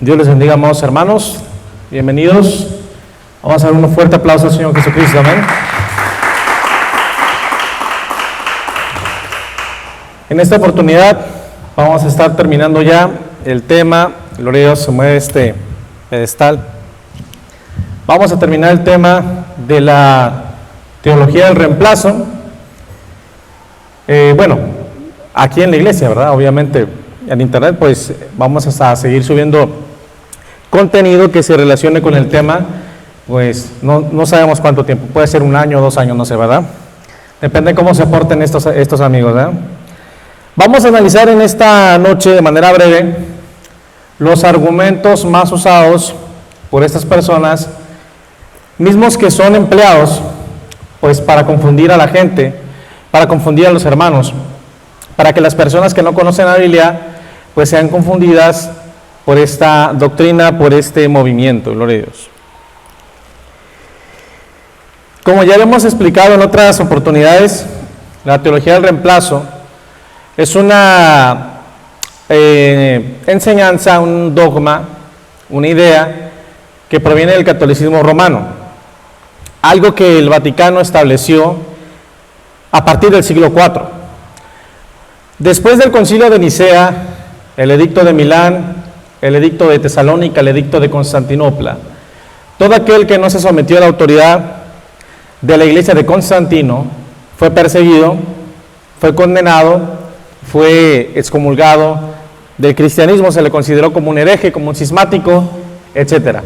Dios les bendiga, amados hermanos. Bienvenidos. Vamos a dar un fuerte aplauso al Señor Jesucristo. Amén. En esta oportunidad vamos a estar terminando ya el tema. Gloria a Dios, se mueve este pedestal. Vamos a terminar el tema de la teología del reemplazo. Bueno, aquí en la iglesia, ¿verdad? Obviamente en internet, pues vamos a seguir subiendo contenido que se relacione con el tema. Pues no sabemos cuánto tiempo, puede ser 1 año, 2 años, no sé, ¿verdad? Depende de cómo se porten estos amigos, ¿verdad? Vamos a analizar en esta noche de manera breve los argumentos más usados por estas personas, mismos que son empleados pues para confundir a la gente, para confundir a los hermanos, para que las personas que no conocen la Biblia pues sean confundidas por esta doctrina, por este movimiento. Gloria a Dios. Como ya lo hemos explicado en otras oportunidades, la teología del reemplazo es una enseñanza, un dogma, una idea que proviene del catolicismo romano, algo que el Vaticano estableció a partir del siglo IV. Después del concilio de Nicea, el edicto de Milán, el edicto de Tesalónica, el edicto de Constantinopla, todo aquel que no se sometió a la autoridad de la iglesia de Constantino fue perseguido, fue condenado, fue excomulgado del cristianismo, se le consideró como un hereje, como un cismático, etc.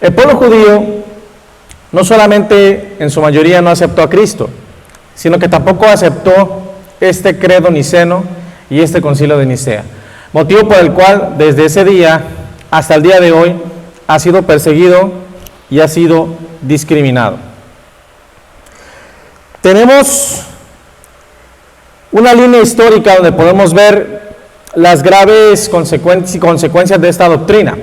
El pueblo judío no solamente en su mayoría no aceptó a Cristo, sino que tampoco aceptó este credo niceno y este concilio de Nicea, motivo por el cual desde ese día hasta el día de hoy ha sido perseguido y ha sido discriminado. Tenemos una línea histórica donde podemos ver las graves consecuencias de esta doctrina.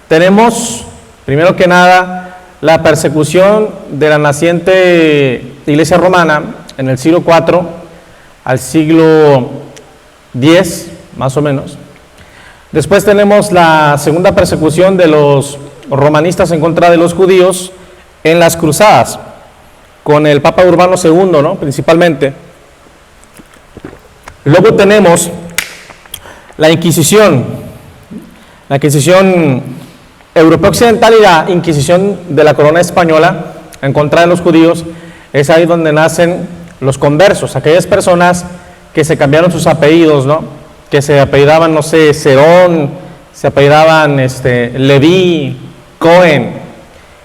Tenemos, primero que nada, la persecución de la naciente Iglesia Romana en el siglo IV al siglo X, más o menos. Después tenemos la segunda persecución de los romanistas en contra de los judíos en las cruzadas, con el Papa Urbano II, ¿no? Principalmente. Luego tenemos la Inquisición europea occidental y la Inquisición de la corona española en contra de los judíos. Es ahí donde nacen los conversos, aquellas personas que se cambiaron sus apellidos, ¿no? Que se apellidaban, no sé, Cerón, se apellidaban Leví, Cohen,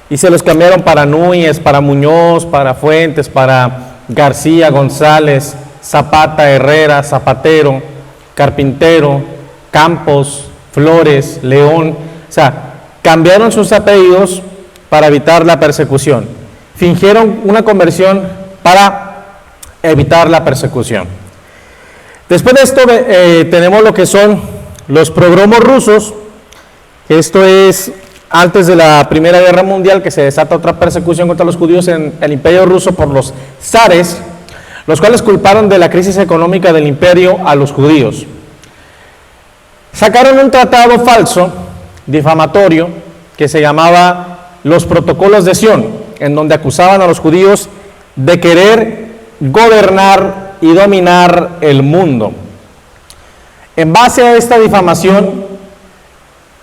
y se los cambiaron para Núñez, para Muñoz, para Fuentes, para García, González, Zapata, Herrera, Zapatero, Carpintero, Campos, Flores, León. O sea, cambiaron sus apellidos para evitar la persecución. Fingieron una conversión para evitar la persecución. Después de esto tenemos lo que son los pogromos rusos. Esto es antes de la Primera Guerra Mundial, que se desata otra persecución contra los judíos en el Imperio Ruso por los zares, los cuales culparon de la crisis económica del imperio a los judíos. Sacaron un tratado falso, difamatorio, que se llamaba los Protocolos de Sion, en donde acusaban a los judíos de querer gobernar y dominar el mundo. En base a esta difamación,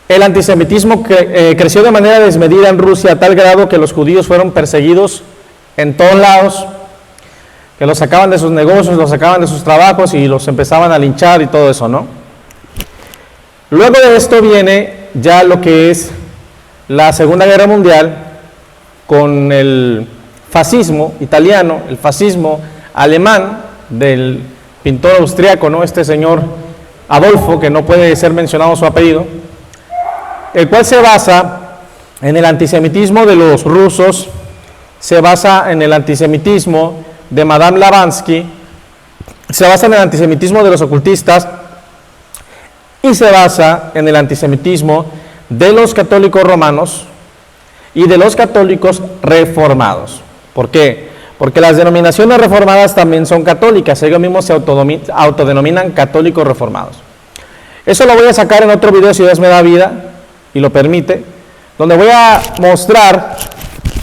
el antisemitismo creció de manera desmedida en Rusia a tal grado que los judíos fueron perseguidos en todos lados, que los sacaban de sus negocios, los sacaban de sus trabajos y los empezaban a linchar y todo eso, ¿no? Luego de esto viene ya lo que es la Segunda Guerra Mundial, con el fascismo italiano, el fascismo alemán del pintor austriaco, ¿no? Este señor Adolfo, que no puede ser mencionado su apellido, el cual se basa en el antisemitismo de los rusos, se basa en el antisemitismo de Madame Blavatsky, se basa en el antisemitismo de los ocultistas y se basa en el antisemitismo de los católicos romanos y de los católicos reformados. ¿Por qué? Porque las denominaciones reformadas también son católicas, ellos mismos se autodenominan católicos reformados. Eso lo voy a sacar en otro video si Dios me da vida y lo permite, donde voy a mostrar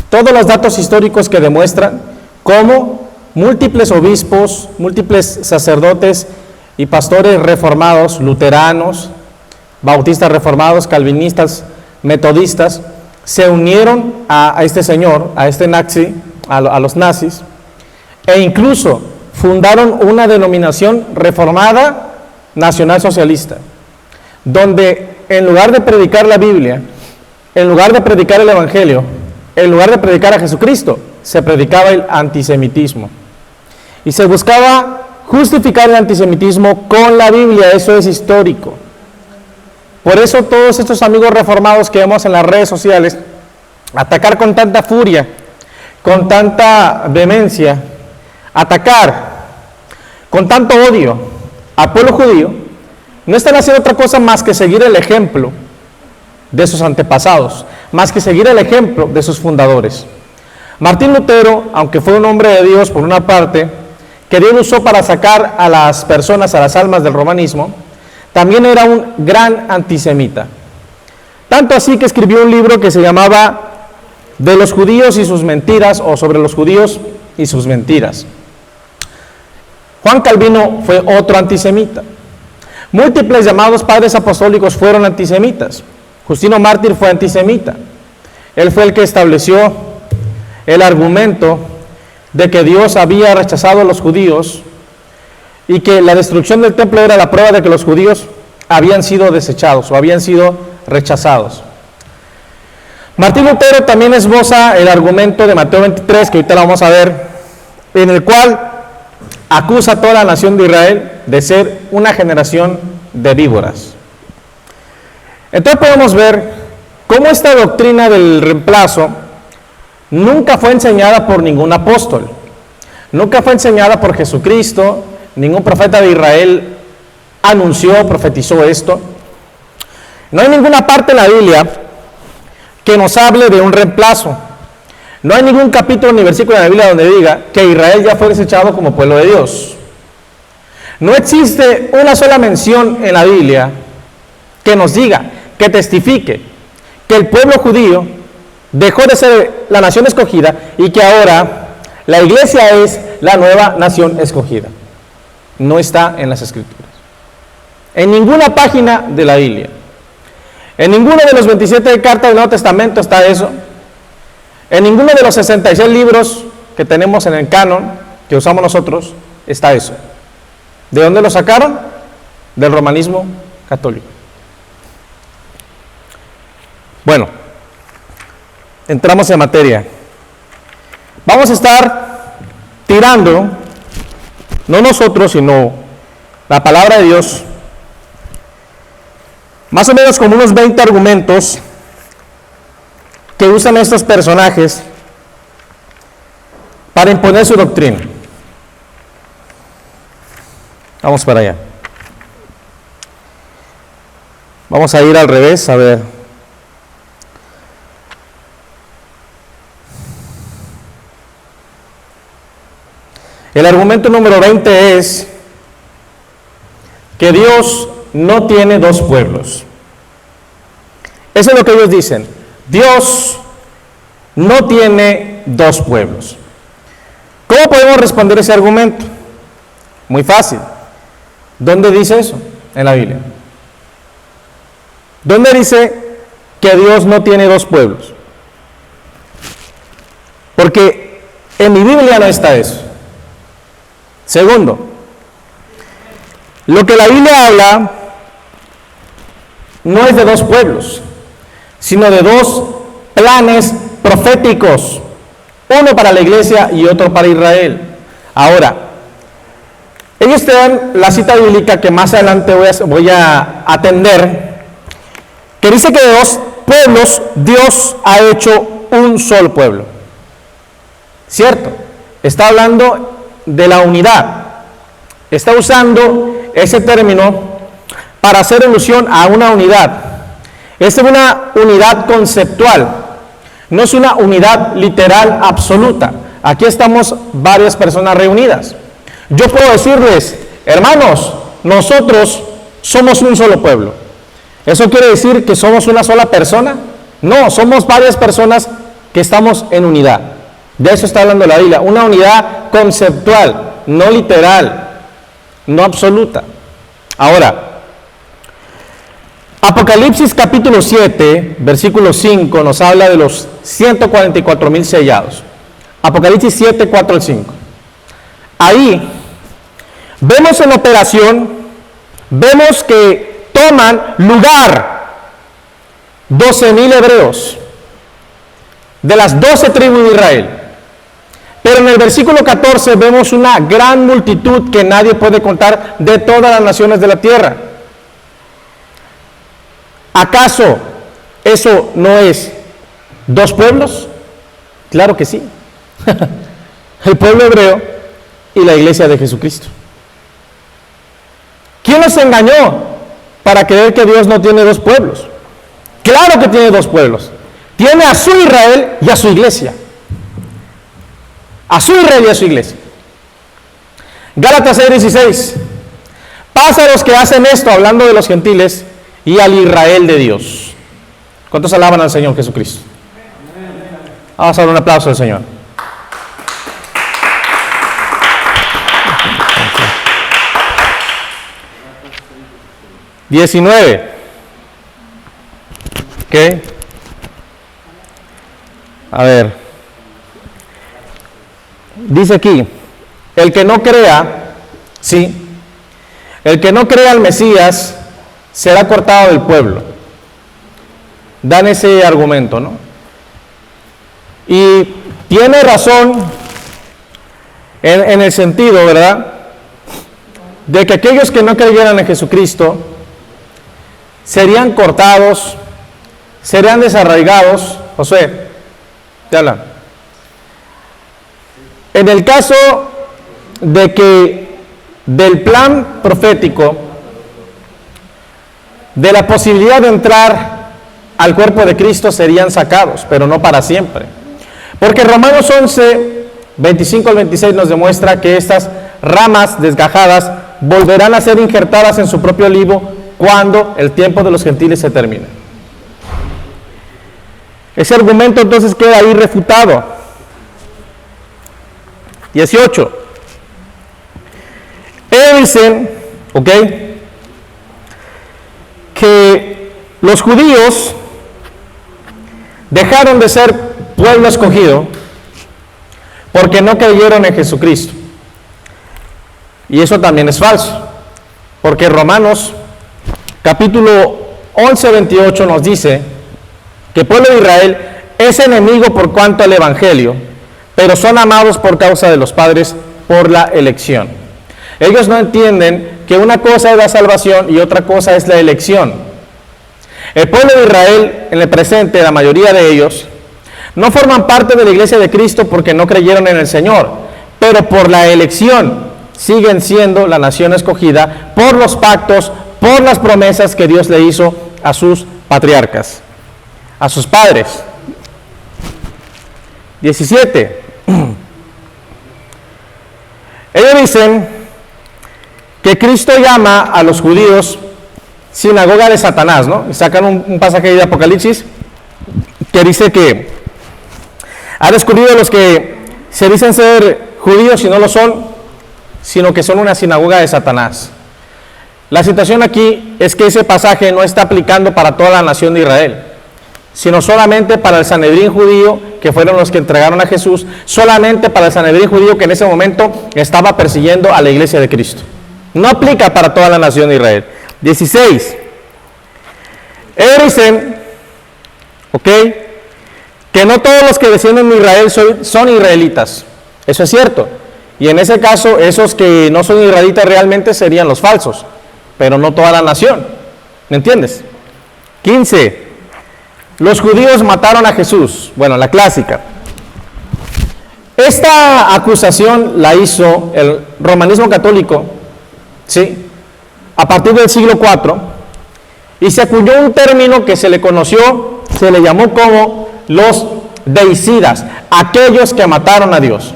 todos los datos históricos que demuestran cómo múltiples obispos, múltiples sacerdotes y pastores reformados, luteranos, bautistas reformados, calvinistas, metodistas, se unieron a este señor, a este nazi, a los nazis, e incluso fundaron una denominación reformada nacional socialista, donde en lugar de predicar la Biblia, en lugar de predicar el Evangelio, en lugar de predicar a Jesucristo, se predicaba el antisemitismo. Y se buscaba justificar el antisemitismo con la Biblia, eso es histórico. Por eso todos estos amigos reformados que vemos en las redes sociales atacar con tanta furia, con tanta vehemencia, atacar con tanto odio al pueblo judío, no están haciendo otra cosa más que seguir el ejemplo de sus antepasados, más que seguir el ejemplo de sus fundadores. Martín Lutero, aunque fue un hombre de Dios por una parte, que Dios usó para sacar a las personas, a las almas del romanismo, también era un gran antisemita. Tanto así que escribió un libro que se llamaba De los judíos y sus mentiras, o sobre los judíos y sus mentiras. Juan Calvino fue otro antisemita. Múltiples llamados padres apostólicos fueron antisemitas. Justino Mártir fue antisemita. Él fue el que estableció el argumento de que Dios había rechazado a los judíos y que la destrucción del templo era la prueba de que los judíos habían sido desechados o habían sido rechazados. Martín Lutero también esboza el argumento de Mateo 23, que ahorita lo vamos a ver, en el cual acusa a toda la nación de Israel de ser una generación de víboras. Entonces podemos ver cómo esta doctrina del reemplazo nunca fue enseñada por ningún apóstol, nunca fue enseñada por Jesucristo, ningún profeta de Israel anunció, profetizó esto. No hay ninguna parte en la Biblia que nos hable de un reemplazo. No hay ningún capítulo ni versículo en la Biblia donde diga que Israel ya fue desechado como pueblo de Dios. No existe una sola mención en la Biblia que nos diga, que testifique que el pueblo judío dejó de ser la nación escogida y que ahora la iglesia es la nueva nación escogida. No está en las Escrituras. En ninguna página de la Biblia. En ninguno de los 27 cartas del Nuevo Testamento está eso. En ninguno de los 66 libros que tenemos en el canon, que usamos nosotros, está eso. ¿De dónde lo sacaron? Del romanismo católico. Bueno, entramos en materia. Vamos a estar tirando, no nosotros, sino la palabra de Dios, más o menos como unos 20 argumentos que usan estos personajes para imponer su doctrina. Vamos para allá. Vamos a ir al revés, a ver. El argumento número 20 es que Dios no tiene dos pueblos. Eso es lo que ellos dicen. Dios no tiene dos pueblos. ¿Cómo podemos responder ese argumento? Muy fácil. ¿Dónde dice eso en la Biblia? ¿Dónde dice que Dios no tiene dos pueblos? Porque en mi Biblia no está eso. Segundo, lo que la Biblia habla no es de dos pueblos, sino de dos planes proféticos, uno para la iglesia y otro para Israel. Ahora, ellos te dan la cita bíblica que más adelante voy a atender, que dice que de dos pueblos Dios ha hecho un solo pueblo. ¿Cierto? Está hablando de la unidad. Está usando ese término para hacer alusión a una unidad. Es una unidad conceptual, no es una unidad literal absoluta. Aquí estamos varias personas reunidas. Yo puedo decirles, hermanos, nosotros somos un solo pueblo. ¿Eso quiere decir que somos una sola persona? No, somos varias personas que estamos en unidad. De eso está hablando la Biblia, una unidad conceptual, no literal, no absoluta. Ahora, Apocalipsis capítulo 7, versículo 5, nos habla de los 144,000 sellados. Apocalipsis 7, 4 al 5. Ahí vemos en operación, vemos que toman lugar 12,000 hebreos de las 12 tribus de Israel. Pero en el versículo 14 vemos una gran multitud que nadie puede contar de todas las naciones de la tierra. ¿Acaso eso no es dos pueblos? Claro que sí. El pueblo hebreo y la iglesia de Jesucristo. ¿Quién nos engañó para creer que Dios no tiene dos pueblos? Claro que tiene dos pueblos. Tiene a su Israel y a su iglesia. A su Israel y a su iglesia. Gálatas 6:16. Pasa a los que hacen esto, hablando de los gentiles, y al Israel de Dios. ¿Cuántos alaban al Señor Jesucristo? Vamos a dar un aplauso al Señor. $19. ¿Ok? A ver. Dice aquí, el que no crea, sí, el que no crea al Mesías será cortado del pueblo. Dan ese argumento, ¿no? Y tiene razón en el sentido, ¿verdad?, de que aquellos que no creyeran en Jesucristo serían cortados, serían desarraigados. Josué, te habla. En el caso de que del plan profético, de la posibilidad de entrar al cuerpo de Cristo, serían sacados, pero no para siempre. Porque Romanos 11, 25 al 26 nos demuestra que estas ramas desgajadas volverán a ser injertadas en su propio olivo cuando el tiempo de los gentiles se termine. Ese argumento entonces queda ahí refutado. 18. Ellos dicen, ¿ok?, que los judíos dejaron de ser pueblo escogido porque no creyeron en Jesucristo. Y eso también es falso, porque Romanos capítulo 11, 28 nos dice que el pueblo de Israel es enemigo por cuanto al evangelio, pero son amados por causa de los padres por la elección. Ellos no entienden que una cosa es la salvación y otra cosa es la elección. El pueblo de Israel, en el presente, la mayoría de ellos, no forman parte de la iglesia de Cristo porque no creyeron en el Señor, pero por la elección siguen siendo la nación escogida por los pactos, por las promesas que Dios le hizo a sus patriarcas, a sus padres. 17. Ellos dicen que Cristo llama a los judíos sinagoga de Satanás, ¿no? Y sacan un pasaje de Apocalipsis que dice que ha descubierto a los que se dicen ser judíos y no lo son, sino que son una sinagoga de Satanás. La situación aquí es que ese pasaje no está aplicando para toda la nación de Israel, sino solamente para el Sanedrín judío, que fueron los que entregaron a Jesús, solamente para el Sanedrín judío que en ese momento estaba persiguiendo a la iglesia de Cristo. No aplica para toda la nación de Israel. 16. Ellos dicen, ¿ok?, que no todos los que descienden de Israel son israelitas. Eso es cierto. Y en ese caso, esos que no son israelitas realmente serían los falsos, pero no toda la nación. ¿Me entiendes? 15. Los judíos mataron a Jesús. Bueno, la clásica. Esta acusación la hizo el romanismo católico, ¿sí?, a partir del siglo IV, y se acuñó un término que se le conoció, se le llamó como los deicidas, aquellos que mataron a Dios.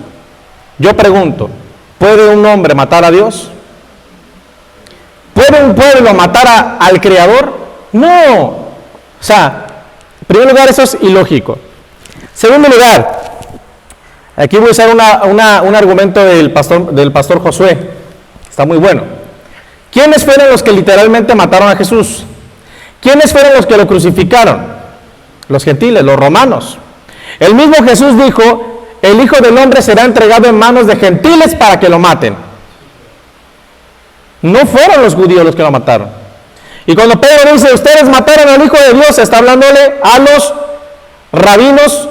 Yo pregunto, ¿puede un hombre matar a Dios? ¿Puede ¿Puede un pueblo matar al Creador? No. O sea, en primer lugar, eso es ilógico. Segundo lugar, aquí voy a usar un argumento del pastor Josué. Está muy bueno. ¿Quiénes fueron los que literalmente mataron a Jesús? ¿Quiénes fueron los que lo crucificaron? Los gentiles, los romanos. El mismo Jesús dijo: el Hijo del Hombre será entregado en manos de gentiles para que lo maten. No fueron los judíos los que lo mataron. Y cuando Pedro dice: ustedes mataron al Hijo de Dios, está hablándole a los rabinos,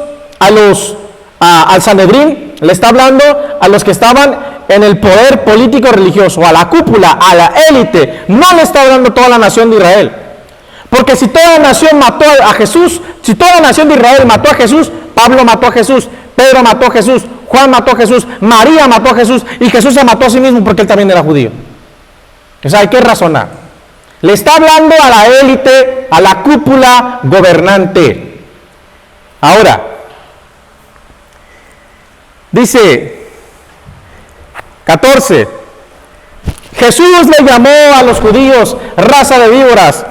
al Sanedrín, le está hablando a los que estaban en el poder político religioso, a la cúpula, a la élite. No le está hablando a toda la nación de Israel. Porque si toda la nación mató a Jesús, si toda la nación de Israel mató a Jesús, Pablo mató a Jesús, Pedro mató a Jesús, Juan mató a Jesús, María mató a Jesús, y Jesús se mató a sí mismo porque él también era judío. O sea, hay que razonar. Le está hablando a la élite, a la cúpula gobernante. Ahora, dice 14, Jesús le llamó a los judíos raza de víboras.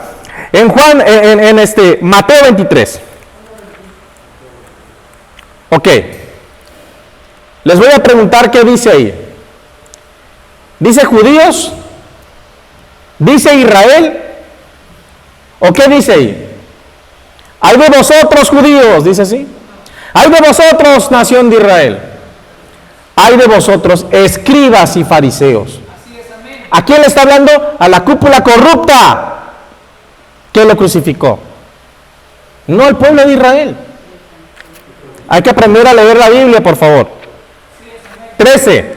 En Mateo 23. Ok. Les voy a preguntar qué dice ahí. ¿Dice judíos? ¿Dice Israel? ¿O qué dice ahí? Hay de vosotros judíos, dice así. Hay de vosotros, nación de Israel. Hay de vosotros, escribas y fariseos. ¿A quién le está hablando? A la cúpula corrupta que lo crucificó. No al pueblo de Israel. Hay que aprender a leer la Biblia, por favor. 13.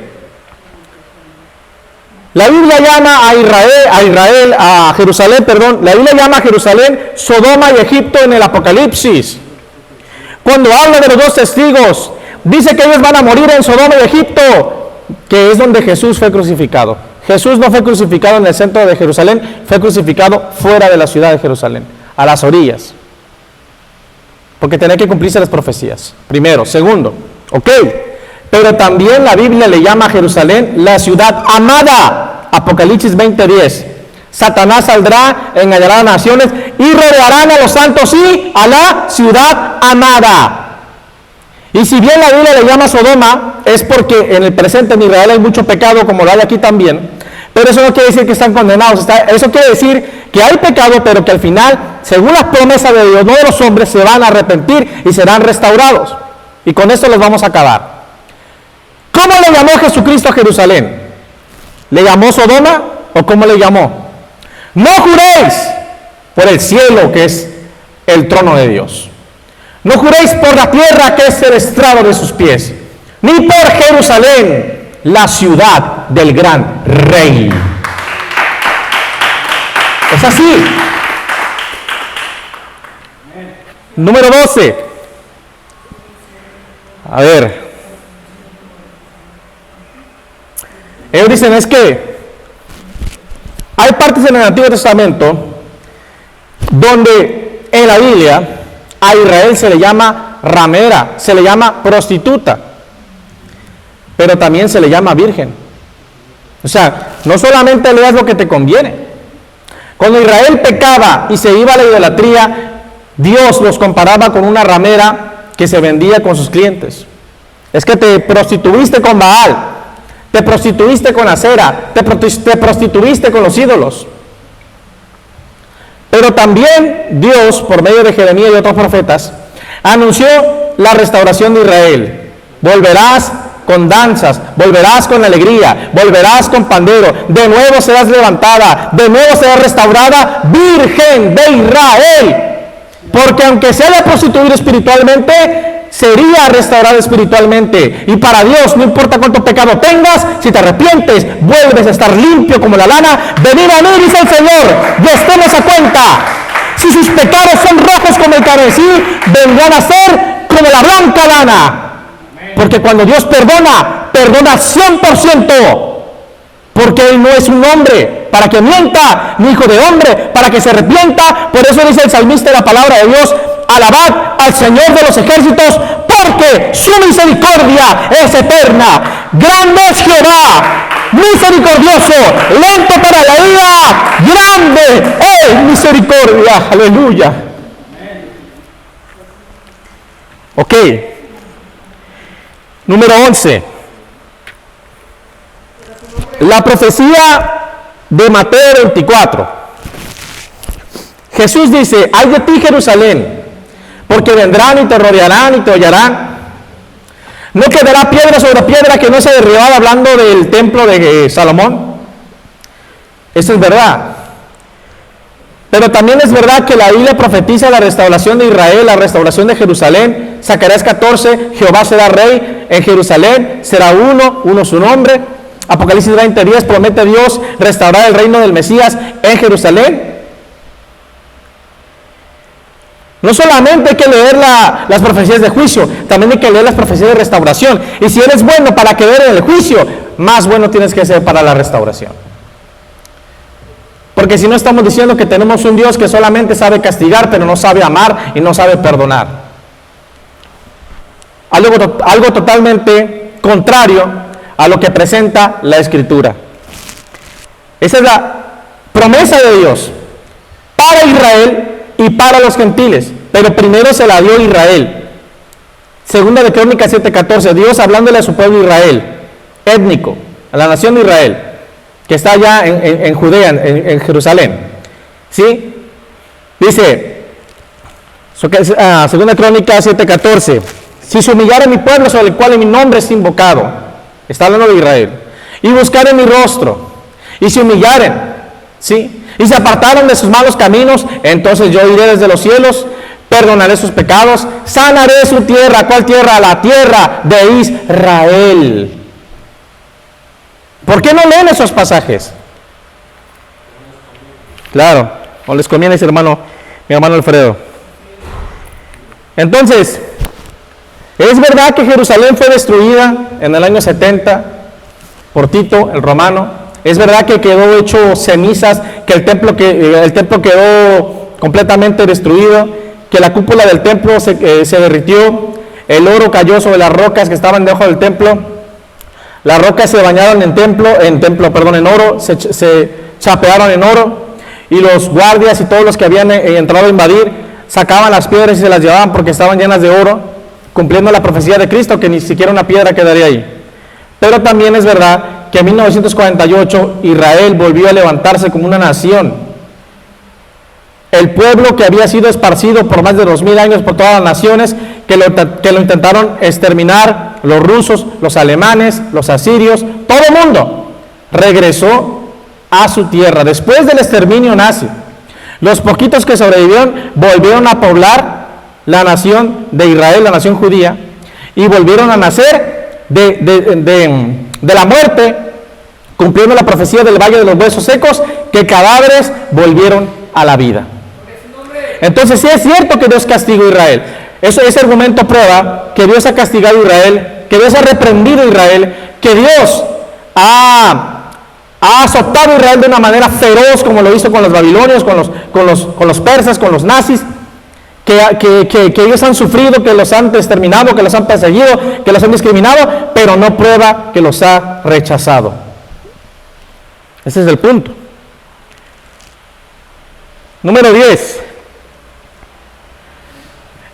La Biblia llama a Jerusalén, la Biblia llama a Jerusalén Sodoma y Egipto en el Apocalipsis. Cuando habla de los dos testigos, dice que ellos van a morir en Sodoma y Egipto, que es donde Jesús fue crucificado. Jesús no fue crucificado en el centro de Jerusalén, fue crucificado fuera de la ciudad de Jerusalén, a las orillas. Porque tenía que cumplirse las profecías. Primero. Segundo, ok, pero también la Biblia le llama a Jerusalén la ciudad amada. Apocalipsis 20:10. Satanás saldrá, engañará a naciones y rodearán a los santos y a la ciudad amada. Y si bien la Biblia le llama Sodoma, es porque en el presente en Israel hay mucho pecado, como lo hay aquí también. Pero eso no quiere decir que están condenados. Eso quiere decir que hay pecado, pero que al final, según las promesas de Dios, no de los hombres, se van a arrepentir y serán restaurados. Y con esto les vamos a acabar. ¿Cómo le llamó Jesucristo a Jerusalén? ¿Le llamó Sodoma o cómo le llamó? No juréis por el cielo, que es el trono de Dios. No juréis por la tierra, que es el estrado de sus pies, ni por Jerusalén, la ciudad del gran rey. Es así. Número 12. A ver. Ellos dicen es que hay partes en el Antiguo Testamento donde en la Biblia a Israel se le llama ramera, se le llama prostituta, pero también se le llama virgen. O sea, no solamente leas lo que te conviene. Cuando Israel pecaba y se iba a la idolatría, Dios los comparaba con una ramera que se vendía con sus clientes. Es que te prostituiste con Baal, te prostituiste con Acera, te prostituiste con los ídolos. Pero también Dios, por medio de Jeremías y otros profetas, anunció la restauración de Israel. Volverás con danzas, volverás con alegría, volverás con pandero, de nuevo serás levantada, de nuevo serás restaurada, Virgen de Israel. Porque aunque se haya prostituido espiritualmente, sería restaurada espiritualmente. Y para Dios, no importa cuánto pecado tengas, si te arrepientes, vuelves a estar limpio como la lana. Venid a mí, dice el Señor, y estemos a cuenta. Si sus pecados son rojos como el carmesí, vendrán a ser como la blanca lana. Porque cuando Dios perdona, perdona 100%. Porque Él no es un hombre para que mienta, ni hijo de hombre, para que se arrepienta. Por eso dice el salmista en la palabra de Dios: alabad al Señor de los ejércitos, porque su misericordia es eterna. Grande es Jehová, misericordioso, lento para la ira, grande es misericordia. Aleluya. Ok. Número 11. La profecía de Mateo 24. Jesús dice: ay de ti, Jerusalén, porque vendrán y te rodearán y te hollarán. No quedará piedra sobre piedra que no sea derribada, hablando del templo de Salomón. Eso es verdad. Pero también es verdad que la Biblia profetiza la restauración de Israel, la restauración de Jerusalén. Zacarías 14, Jehová será rey en Jerusalén, será uno su nombre. Apocalipsis 20:10 promete Dios restaurar el reino del Mesías en Jerusalén. No solamente hay que leer las profecías de juicio, también hay que leer las profecías de restauración. Y si eres bueno para quedar en el juicio, más bueno tienes que ser para la restauración. Porque si no, estamos diciendo que tenemos un Dios que solamente sabe castigar, pero no sabe amar y no sabe perdonar. Algo totalmente contrario a lo que presenta la Escritura. Esa es la promesa de Dios para Israel y para los gentiles, pero primero se la dio a Israel. Segunda de Crónicas 7:14, Dios hablándole a su pueblo Israel, étnico, a la nación de Israel, que está allá en Judea, en Jerusalén. ¿Sí? Dice, segunda de Crónicas 7:14, si se humillare mi pueblo sobre el cual mi nombre es invocado, está hablando de Israel, y buscaren mi rostro, y se humillaren, ¿sí?, y se apartaron de sus malos caminos, entonces yo iré desde los cielos, perdonaré sus pecados, sanaré su tierra. ¿Cuál tierra? La tierra de Israel. ¿Por qué no leen esos pasajes? Claro, no les conviene ese mi hermano Alfredo. Entonces, es verdad que Jerusalén fue destruida en el año 70 por Tito, el romano. Es verdad que quedó hecho cenizas, que el templo quedó completamente destruido, que la cúpula del templo se derritió, el oro cayó sobre las rocas que estaban debajo del templo, las rocas se bañaron en oro, se chapearon en oro, y los guardias y todos los que habían entrado a invadir sacaban las piedras y se las llevaban porque estaban llenas de oro, cumpliendo la profecía de Cristo, que ni siquiera una piedra quedaría ahí. Pero también es verdad que en 1948 Israel volvió a levantarse como una nación. El pueblo que había sido esparcido por más de 2000 años por todas las naciones, que lo intentaron exterminar, los rusos, los alemanes, los asirios, todo el mundo regresó a su tierra después del exterminio nazi. Los poquitos que sobrevivieron volvieron a poblar la nación de Israel, la nación judía, y volvieron a nacer de la muerte, cumpliendo la profecía del valle de los huesos secos, que cadáveres volvieron a la vida. Entonces, sí es cierto que Dios castigó a Israel. Ese argumento prueba que Dios ha castigado a Israel, que Dios ha reprendido a Israel, que Dios ha azotado a Israel de una manera feroz, como lo hizo con los babilonios, con los persas, con los nazis, que ellos han sufrido, que los han exterminado, que los han perseguido, que los han discriminado, pero no prueba que los ha rechazado. Ese es el punto. Número 10.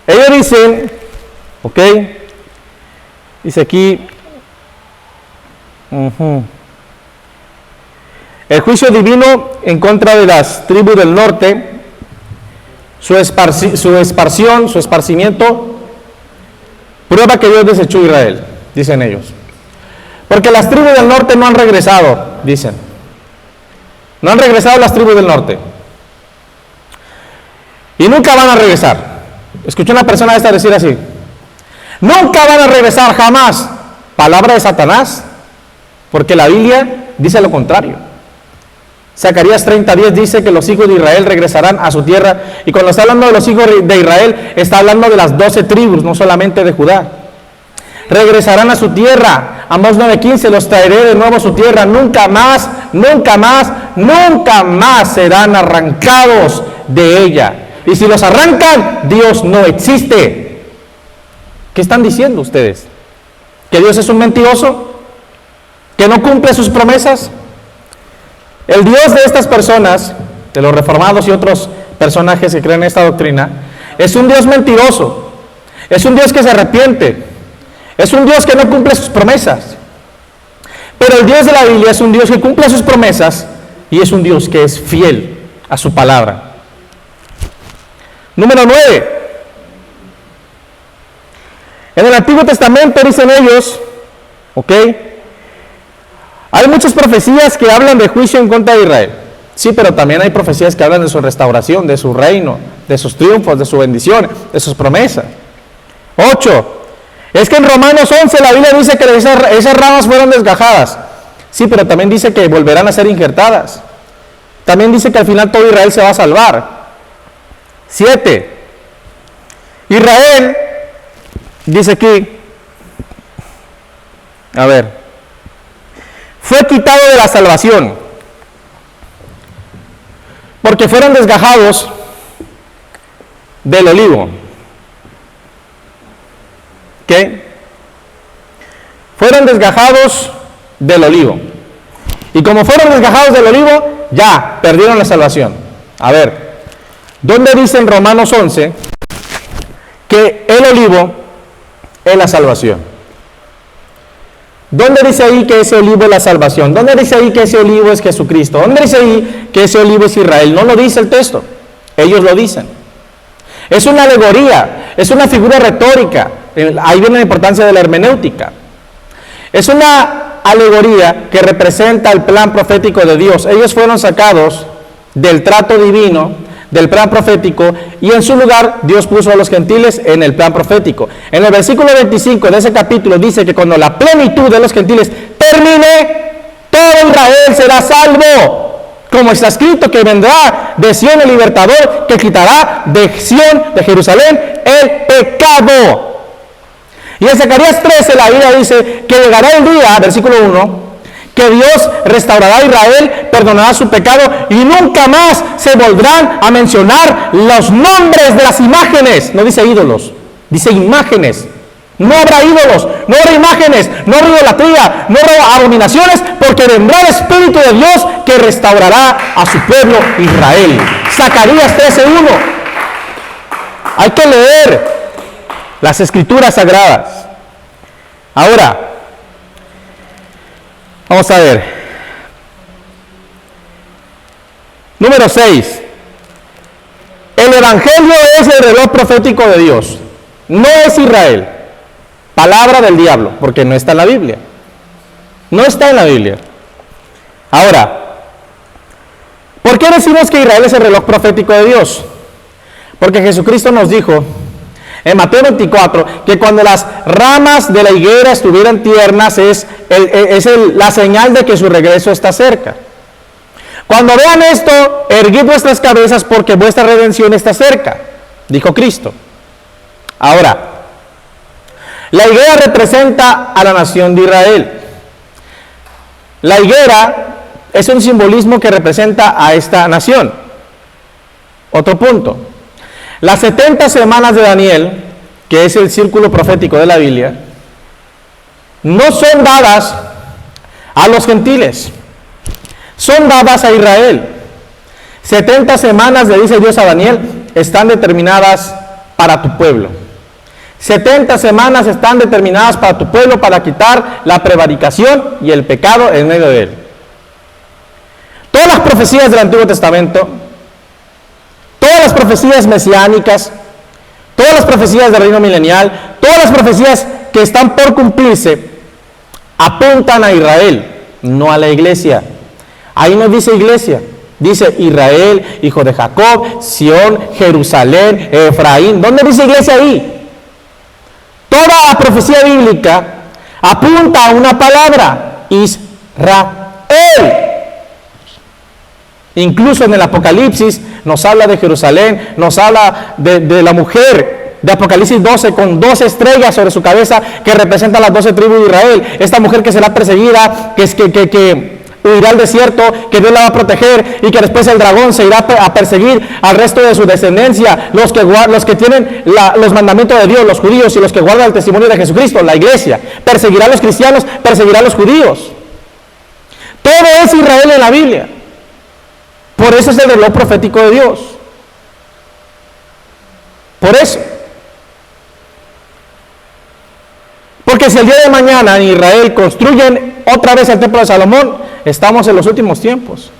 Ellos dicen, ok, dice aquí, el juicio divino en contra de las tribus del norte, su esparcimiento, prueba que Dios desechó a Israel, dicen ellos. Porque las tribus del norte no han regresado, dicen. No han regresado las tribus del norte. Y nunca van a regresar. Escuché una persona esta decir así: nunca van a regresar, jamás. Palabra de Satanás, porque la Biblia dice lo contrario. Zacarías 30:10 dice que los hijos de Israel regresarán a su tierra, y cuando está hablando de los hijos de Israel, está hablando de las 12 tribus, no solamente de Judá. regresarán a su tierra. Amós 9:15, los traeré de nuevo a su tierra. Nunca más, nunca más, nunca más serán arrancados de ella. Y si los arrancan, Dios no existe. ¿Qué están diciendo ustedes? ¿Que Dios es un mentiroso? ¿Que no cumple sus promesas? El Dios de estas personas, de los reformados y otros personajes que creen en esta doctrina, es un Dios mentiroso. Es un Dios que se arrepiente. Es un Dios que no cumple sus promesas. Pero el Dios de la Biblia es un Dios que cumple sus promesas y es un Dios que es fiel a su palabra. Número 9. En el Antiguo Testamento dicen ellos, ¿ok? Hay muchas profecías que hablan de juicio en contra de Israel. Sí, pero también hay profecías que hablan de su restauración, de su reino, de sus triunfos, de su bendición, de sus promesas. 8. Es que en Romanos 11 la Biblia dice que esas ramas fueron desgajadas. Sí, pero también dice que volverán a ser injertadas. También dice que al final todo Israel se va a salvar. 7. Israel, dice aquí, a ver, fue quitado de la salvación porque fueron desgajados del olivo. ¿Qué? Fueron desgajados del olivo. Y como fueron desgajados del olivo, ya perdieron la salvación. A ver, ¿dónde dice en Romanos 11 que el olivo es la salvación? ¿Dónde dice ahí que ese olivo es la salvación? ¿Dónde dice ahí que ese olivo es Jesucristo? ¿Dónde dice ahí que ese olivo es Israel? No lo dice el texto, ellos lo dicen. Es una alegoría, es una figura retórica. Ahí viene la importancia de la hermenéutica. Es una alegoría que representa el plan profético de Dios. Ellos fueron sacados del trato divino, del plan profético, y en su lugar Dios puso a los gentiles en el plan profético. En el versículo 25 de ese capítulo dice que cuando la plenitud de los gentiles termine, todo Israel será salvo. Como está escrito, que vendrá de Sión el libertador, que quitará de Sión, de Jerusalén, el pecado. Y en Zacarías 13 la Biblia dice que llegará el día, versículo 1, que Dios restaurará a Israel, perdonará su pecado y nunca más se volverán a mencionar los nombres de las imágenes. No dice ídolos, dice imágenes. No habrá ídolos, no habrá imágenes, no habrá idolatría, no habrá abominaciones, porque vendrá el Espíritu de Dios que restaurará a su pueblo Israel. Zacarías 13:1. Hay que leer las Escrituras Sagradas. Ahora, vamos a ver. Número 6. El Evangelio es el reloj profético de Dios. No es Israel. Palabra del diablo, porque no está en la Biblia. No está en la Biblia. Ahora, ¿por qué decimos que Israel es el reloj profético de Dios? Porque Jesucristo nos dijo en Mateo 24 que cuando las ramas de la higuera estuvieran tiernas es la señal de que su regreso está cerca. Cuando vean esto, erguid vuestras cabezas porque vuestra redención está cerca, dijo Cristo. Ahora, la higuera representa a la nación de Israel. La higuera es un simbolismo que representa a esta nación. Otro punto. Las 70 semanas de Daniel, que es el círculo profético de la Biblia, no son dadas a los gentiles, son dadas a Israel. 70 semanas, le dice Dios a Daniel, están determinadas para tu pueblo. 70 semanas están determinadas para tu pueblo para quitar la prevaricación y el pecado en medio de él. Todas las profecías del Antiguo Testamento, todas las profecías mesiánicas, todas las profecías del reino milenial, todas las profecías que están por cumplirse, apuntan a Israel, no a la iglesia. Ahí no dice iglesia, dice Israel, hijo de Jacob, Sión, Jerusalén, Efraín. ¿Dónde dice iglesia ahí? Toda la profecía bíblica apunta a una palabra, Israel. Incluso en el Apocalipsis nos habla de Jerusalén, nos habla de la mujer de Apocalipsis 12 con 12 estrellas sobre su cabeza que representan las 12 tribus de Israel. Esta mujer que será perseguida, que huirá al desierto, que Dios la va a proteger y que después el dragón se irá a perseguir al resto de su descendencia, los que tienen los mandamientos de Dios, los judíos, y los que guardan el testimonio de Jesucristo, la iglesia. Perseguirá a los cristianos, perseguirá a los judíos. Todo es Israel en la Biblia. Por eso es el reloj profético de Dios. Por eso. Porque si el día de mañana en Israel construyen otra vez el templo de Salomón, estamos en los últimos tiempos.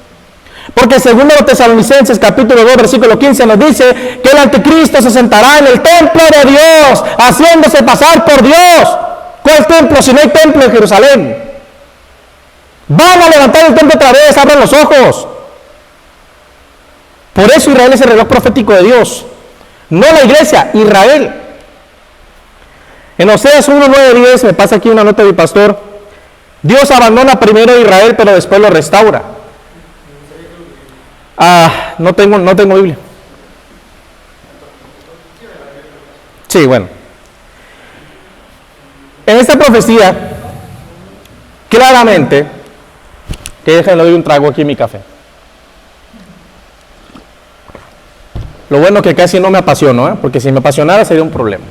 Porque según los Tesalonicenses capítulo 2 versículo 15 nos dice que el anticristo se sentará en el templo de Dios, haciéndose pasar por Dios. ¿Cuál templo? Si no hay templo en Jerusalén. Van a levantar el templo otra vez, abran los ojos. Por eso Israel es el reloj profético de Dios. No la iglesia, Israel. En Oseas 1, 9, 10, me pasa aquí una nota de mi pastor. Dios abandona primero a Israel, pero después lo restaura. No tengo Biblia. Sí, bueno. En esta profecía, claramente, que déjenme doy un trago aquí en mi café. Lo bueno que casi no me apasiono, porque si me apasionara sería un problema.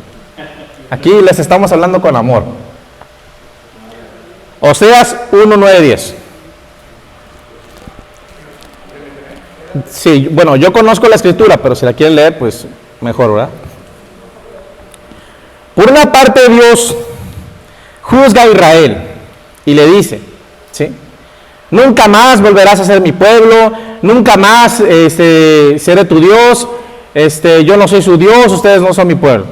Aquí les estamos hablando con amor. Oseas 1, 9, 10. Sí, bueno, yo conozco la escritura, pero si la quieren leer, pues mejor, ¿verdad? Por una parte Dios juzga a Israel y le dice, ¿sí? Nunca más volverás a ser mi pueblo, nunca más seré tu Dios, yo no soy su Dios, ustedes no son mi pueblo.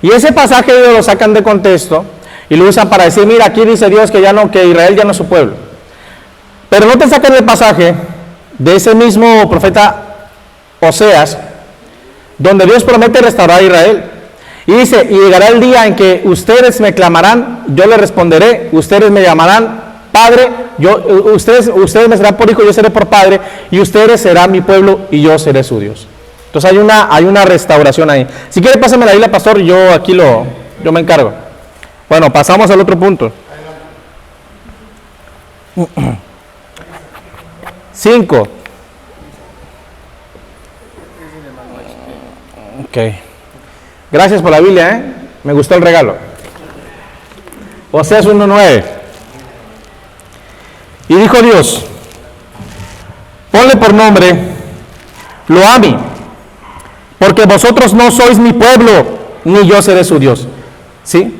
Y ese pasaje ellos lo sacan de contexto y lo usan para decir, mira, aquí dice Dios que Israel ya no es su pueblo. Pero no te sacan el pasaje de ese mismo profeta Oseas, donde Dios promete restaurar a Israel. Y dice, y llegará el día en que ustedes me clamarán, yo les responderé, ustedes me llamarán Padre, ustedes me serán por hijo, yo seré por padre, y ustedes serán mi pueblo y yo seré su Dios. Entonces hay una restauración ahí. Si quiere pásame la Biblia, pastor, yo aquí yo me encargo. Bueno, pasamos al otro punto. 5. Ok. Gracias por la Biblia, me gustó el regalo. Oseas 1:9. Y dijo Dios, ponle por nombre Lo-Ammi, porque vosotros no sois mi pueblo, ni yo seré su Dios. ¿Sí?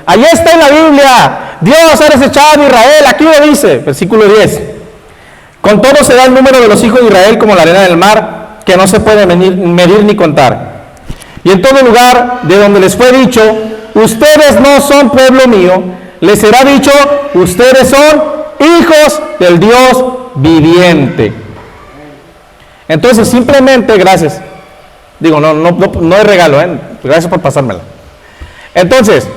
Ahí está en la Biblia. Dios ha desechado a Israel. Aquí lo dice, versículo 10. Con todo será el número de los hijos de Israel como la arena del mar, que no se puede medir ni contar. Y en todo lugar de donde les fue dicho, ustedes no son pueblo mío, les será dicho, ustedes son hijos del Dios viviente. Entonces simplemente, gracias. Digo, no es regalo, gracias por pasármela. Entonces,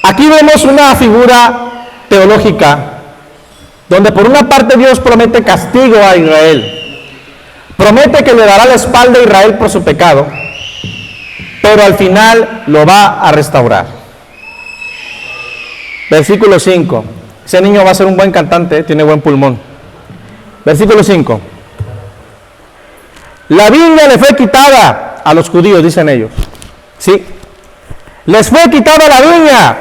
aquí vemos una figura teológica donde por una parte Dios promete castigo a Israel, promete que le dará la espalda a Israel por su pecado, pero al final lo va a restaurar. Versículo 5. Ese niño va a ser un buen cantante, tiene buen pulmón. Versículo 5. La viña le fue quitada a los judíos, dicen ellos. Sí. Les fue quitada la viña,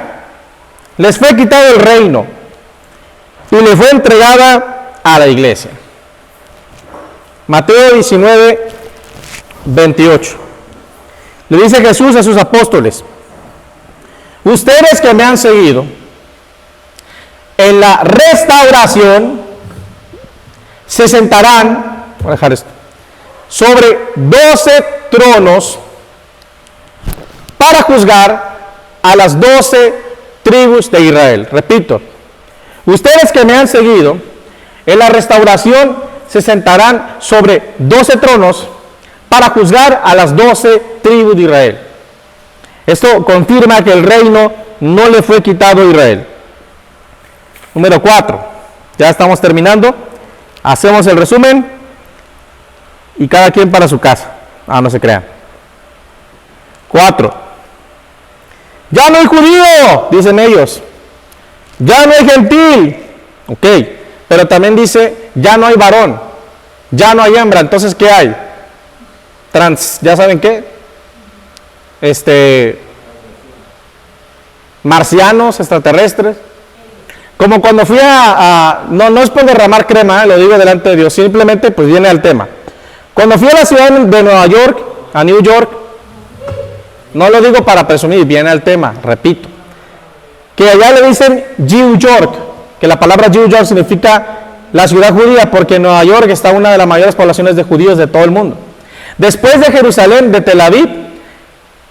les fue quitado el reino y le fue entregada a la iglesia. Mateo 19, 28. Le dice Jesús a sus apóstoles, ustedes que me han seguido en la restauración se sentarán, voy a dejar esto, sobre 12 tronos para juzgar a las 12 tribus de Israel. Repito, ustedes que me han seguido en la restauración se sentarán sobre 12 tronos para juzgar a las 12 tribus de Israel. Esto confirma que el reino no le fue quitado a Israel. Número 4. Ya estamos terminando. Hacemos el resumen y cada quien para su casa. No se crean. 4. Ya no hay judío, dicen ellos. Ya no hay gentil. Ok, pero también dice, ya no hay varón. Ya no hay hembra. Entonces, ¿qué hay? ¿Ya saben qué? Marcianos, extraterrestres. Como cuando fui no es por derramar crema, lo digo delante de Dios, simplemente pues viene al tema. Cuando fui a la ciudad de Nueva York, a New York, no lo digo para presumir, viene al tema, repito, que allá le dicen New York, que la palabra New York significa la ciudad judía, porque en Nueva York está una de las mayores poblaciones de judíos de todo el mundo. Después de Jerusalén, de Tel Aviv,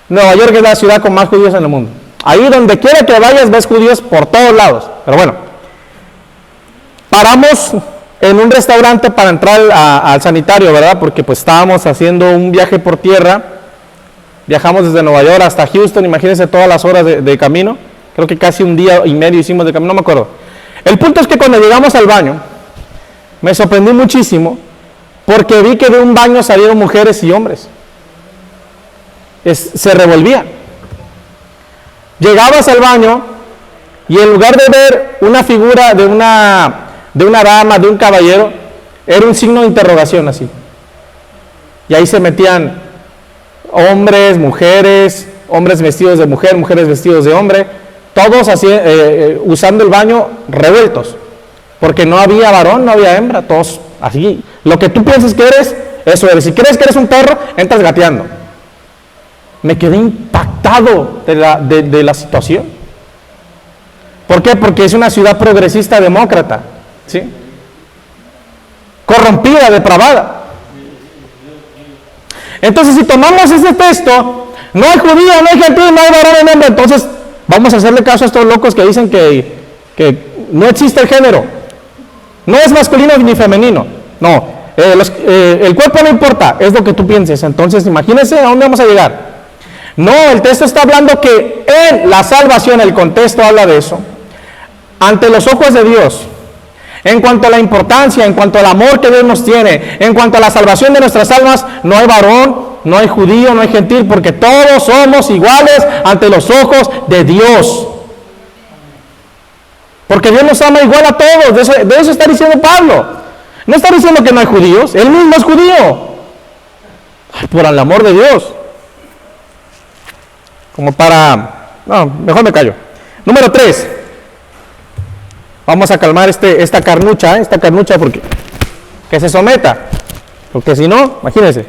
Nueva York es la ciudad con más judíos en el mundo. Ahí donde quiera que vayas ves judíos por todos lados. Pero bueno, paramos en un restaurante para entrar al sanitario, ¿verdad? Porque pues estábamos haciendo un viaje por tierra. Viajamos desde Nueva York hasta Houston, imagínense todas las horas de camino. Creo que casi un día y medio hicimos de camino, no me acuerdo. El punto es que cuando llegamos al baño, me sorprendí muchísimo porque vi que de un baño salieron mujeres y hombres. Se revolvían. Llegabas al baño y en lugar de ver una figura de una dama, de un caballero, era un signo de interrogación así. Y ahí se metían hombres, mujeres, hombres vestidos de mujer, mujeres vestidos de hombre, todos así, usando el baño revueltos, porque no había varón, no había hembra, todos así. Lo que tú piensas que eres, eso eres. Si crees que eres un perro, entras gateando. Me quedé impactado de la situación. ¿Por qué? Porque es una ciudad progresista demócrata, ¿sí? Corrompida, depravada. Entonces, si tomamos ese texto, no hay judío, no hay gentil, no hay varón en hembra, entonces vamos a hacerle caso a estos locos que dicen que no existe el género, no es masculino ni femenino, no, el cuerpo no importa, es lo que tú pienses. Entonces, imagínense a dónde vamos a llegar. No, el texto está hablando que en la salvación, el contexto habla de eso, ante los ojos de Dios, en cuanto a la importancia, en cuanto al amor que Dios nos tiene, en cuanto a la salvación de nuestras almas, no hay varón, no hay judío, no hay gentil, porque todos somos iguales ante los ojos de Dios. Porque Dios nos ama igual a todos, de eso está diciendo Pablo. No está diciendo que no hay judíos, él mismo es judío. Ay, por el amor de Dios. Como para... No, mejor me callo. Número 3. Vamos a calmar esta carnucha porque que se someta. Porque si no, imagínense.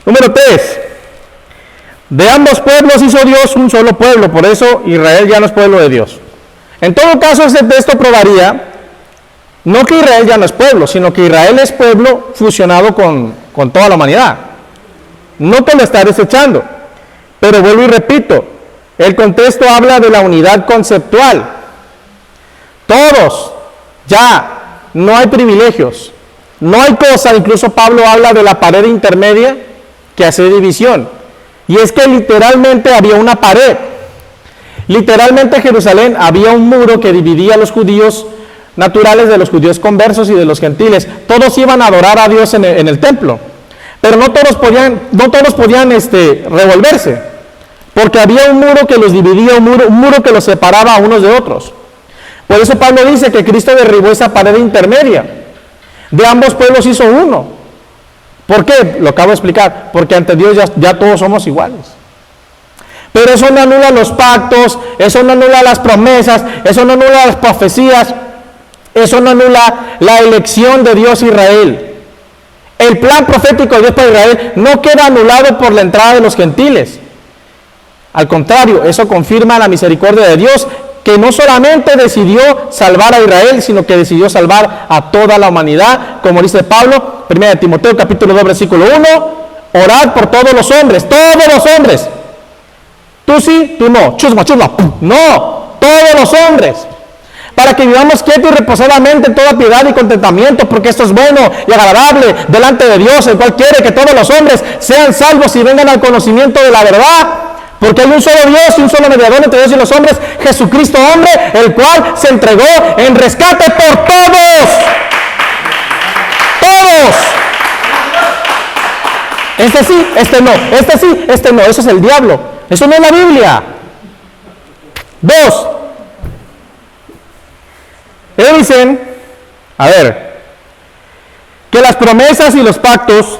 Número 3. De ambos pueblos hizo Dios un solo pueblo, por eso Israel ya no es pueblo de Dios. En todo caso, este texto probaría no que Israel ya no es pueblo, sino que Israel es pueblo fusionado con toda la humanidad. No te lo está desechando. Pero vuelvo y repito, el contexto habla de la unidad conceptual. Todos, ya, no hay privilegios, no hay cosa. Incluso Pablo habla de la pared intermedia que hace división. Y es que literalmente había una pared. Literalmente en Jerusalén había un muro que dividía a los judíos naturales de los judíos conversos y de los gentiles. Todos iban a adorar a Dios en el templo, pero no todos podían revolverse. Porque había un muro que los dividía, un muro que los separaba a unos de otros. Por eso Pablo dice que Cristo derribó esa pared intermedia. De ambos pueblos hizo uno. ¿Por qué? Lo acabo de explicar. Porque ante Dios ya todos somos iguales. Pero eso no anula los pactos, eso no anula las promesas, eso no anula las profecías, eso no anula la elección de Dios Israel. El plan profético de Dios para Israel no queda anulado por la entrada de los gentiles. Al contrario, eso confirma la misericordia de Dios, que no solamente decidió salvar a Israel, sino que decidió salvar a toda la humanidad, como dice Pablo, 1 Timoteo capítulo 2 versículo 1, orad por todos los hombres, tú sí, tú no, chusma, no, todos los hombres, para que vivamos quietos y reposadamente en toda piedad y contentamiento, porque esto es bueno y agradable delante de Dios, el cual quiere que todos los hombres sean salvos y vengan al conocimiento de la verdad. Porque hay un solo Dios y un solo mediador entre Dios y los hombres, Jesucristo hombre, el cual se entregó en rescate por todos. Todos. Este sí, este no, este sí, este no. Eso es el diablo. Eso no es la Biblia. 2. Ellos dicen, a ver, que las promesas y los pactos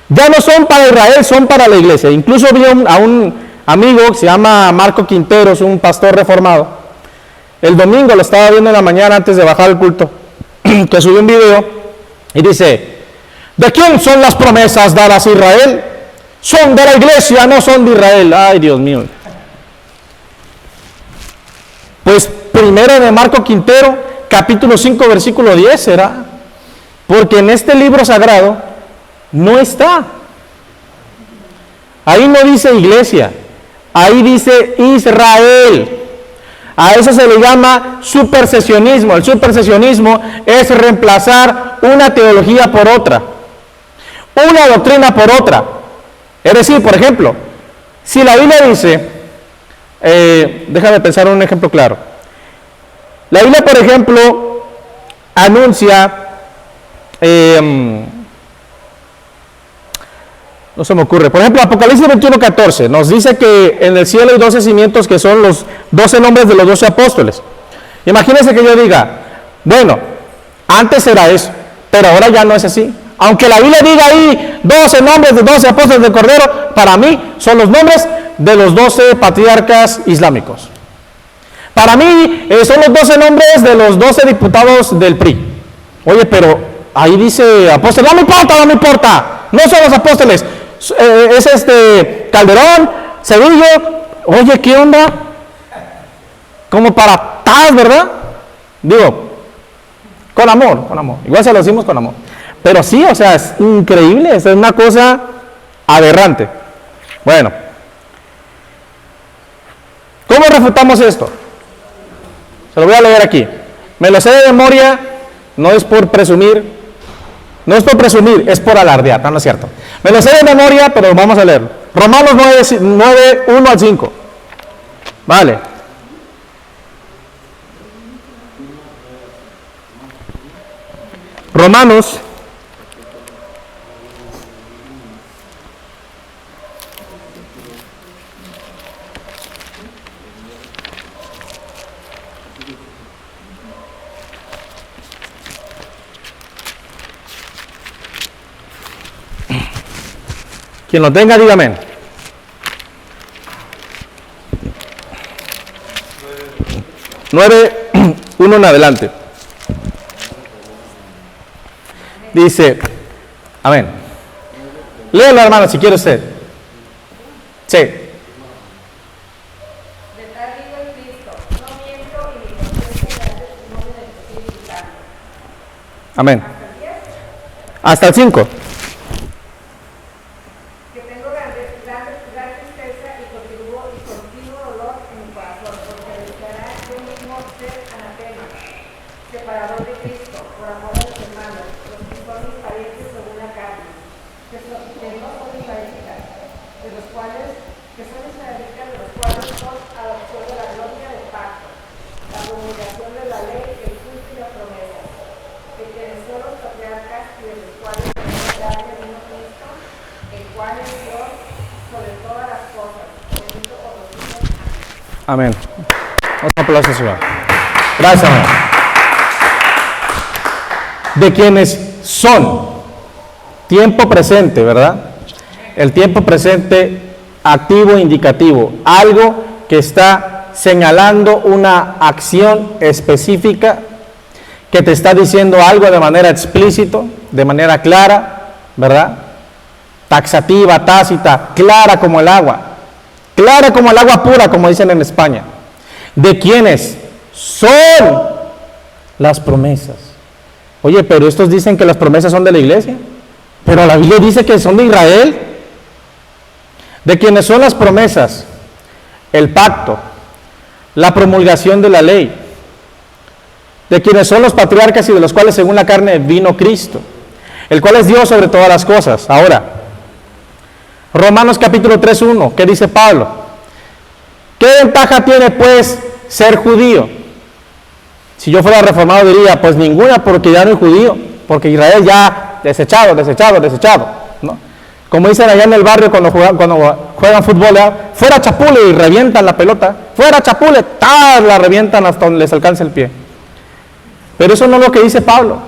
ya no son para Israel, son para la iglesia. Incluso vi a un amigo que se llama Marco Quinteros, un pastor reformado. El domingo lo estaba viendo en la mañana antes de bajar el culto, que subió un video y dice, ¿de quién son las promesas dadas a Israel? Son de la iglesia, no son de Israel. Ay, Dios mío. Pues primero de Marco Quintero, capítulo 5, versículo 10 será. Porque en este libro sagrado no está. Ahí no dice iglesia, ahí dice Israel. A eso se le llama supersesionismo. El supersesionismo es reemplazar una teología por otra, una doctrina por otra. Es decir, por ejemplo, si la Biblia dice, déjame pensar en un ejemplo claro. La Biblia, por ejemplo, anuncia, no se me ocurre, por ejemplo, Apocalipsis 21:14 nos dice que en el cielo hay 12 cimientos que son los 12 nombres de los 12 apóstoles. Imagínense que yo diga, bueno, antes era eso, pero ahora ya no es así. Aunque la Biblia diga ahí 12 nombres de 12 apóstoles del Cordero, para mí son los nombres de los 12 patriarcas islámicos. Para mí son los 12 nombres de los 12 diputados del PRI. Oye, pero ahí dice apóstol, no me importa, no son los apóstoles, es Calderón, Cedillo. Oye, ¿qué onda? Como para tal, ¿verdad? Digo, con amor, igual se lo decimos con amor. Pero sí, o sea, es increíble, es una cosa aberrante. Bueno, ¿cómo refutamos esto? Se lo voy a leer aquí. Me lo sé de memoria, no es por presumir, es por alardear, no es cierto. Me lo sé de memoria, pero vamos a leerlo. Romanos 9, 1 al 5. Vale. Romanos quien lo tenga, dígame. 9:1 en adelante. Dice, amén. Léelo, hermano, si quiere usted. Sí. Amén. Hasta el 5. Amén. Un aplauso, Señor. Gracias, Señor. De quienes son, tiempo presente, ¿verdad? El tiempo presente activo indicativo, algo que está señalando una acción específica, que te está diciendo algo de manera explícita, de manera clara, ¿verdad? Taxativa, tácita, clara como el agua pura, como dicen en España. ¿De quiénes son las promesas? Oye, pero estos dicen que las promesas son de la iglesia, pero la Biblia dice que son de Israel. ¿De quiénes son las promesas? El pacto, la promulgación de la ley, de quienes son los patriarcas y de los cuales según la carne vino Cristo, el cual es Dios sobre todas las cosas. Ahora, Romanos capítulo 3:1, ¿qué dice Pablo? ¿Qué ventaja tiene pues ser judío? Si yo fuera reformado diría, pues ninguna, porque ya no hay judío, porque Israel ya desechado, ¿no? Como dicen allá en el barrio cuando juegan fútbol, fuera Chapule, y revientan la pelota. Fuera Chapule, ¡tal! La revientan hasta donde les alcance el pie. Pero eso no es lo que dice Pablo.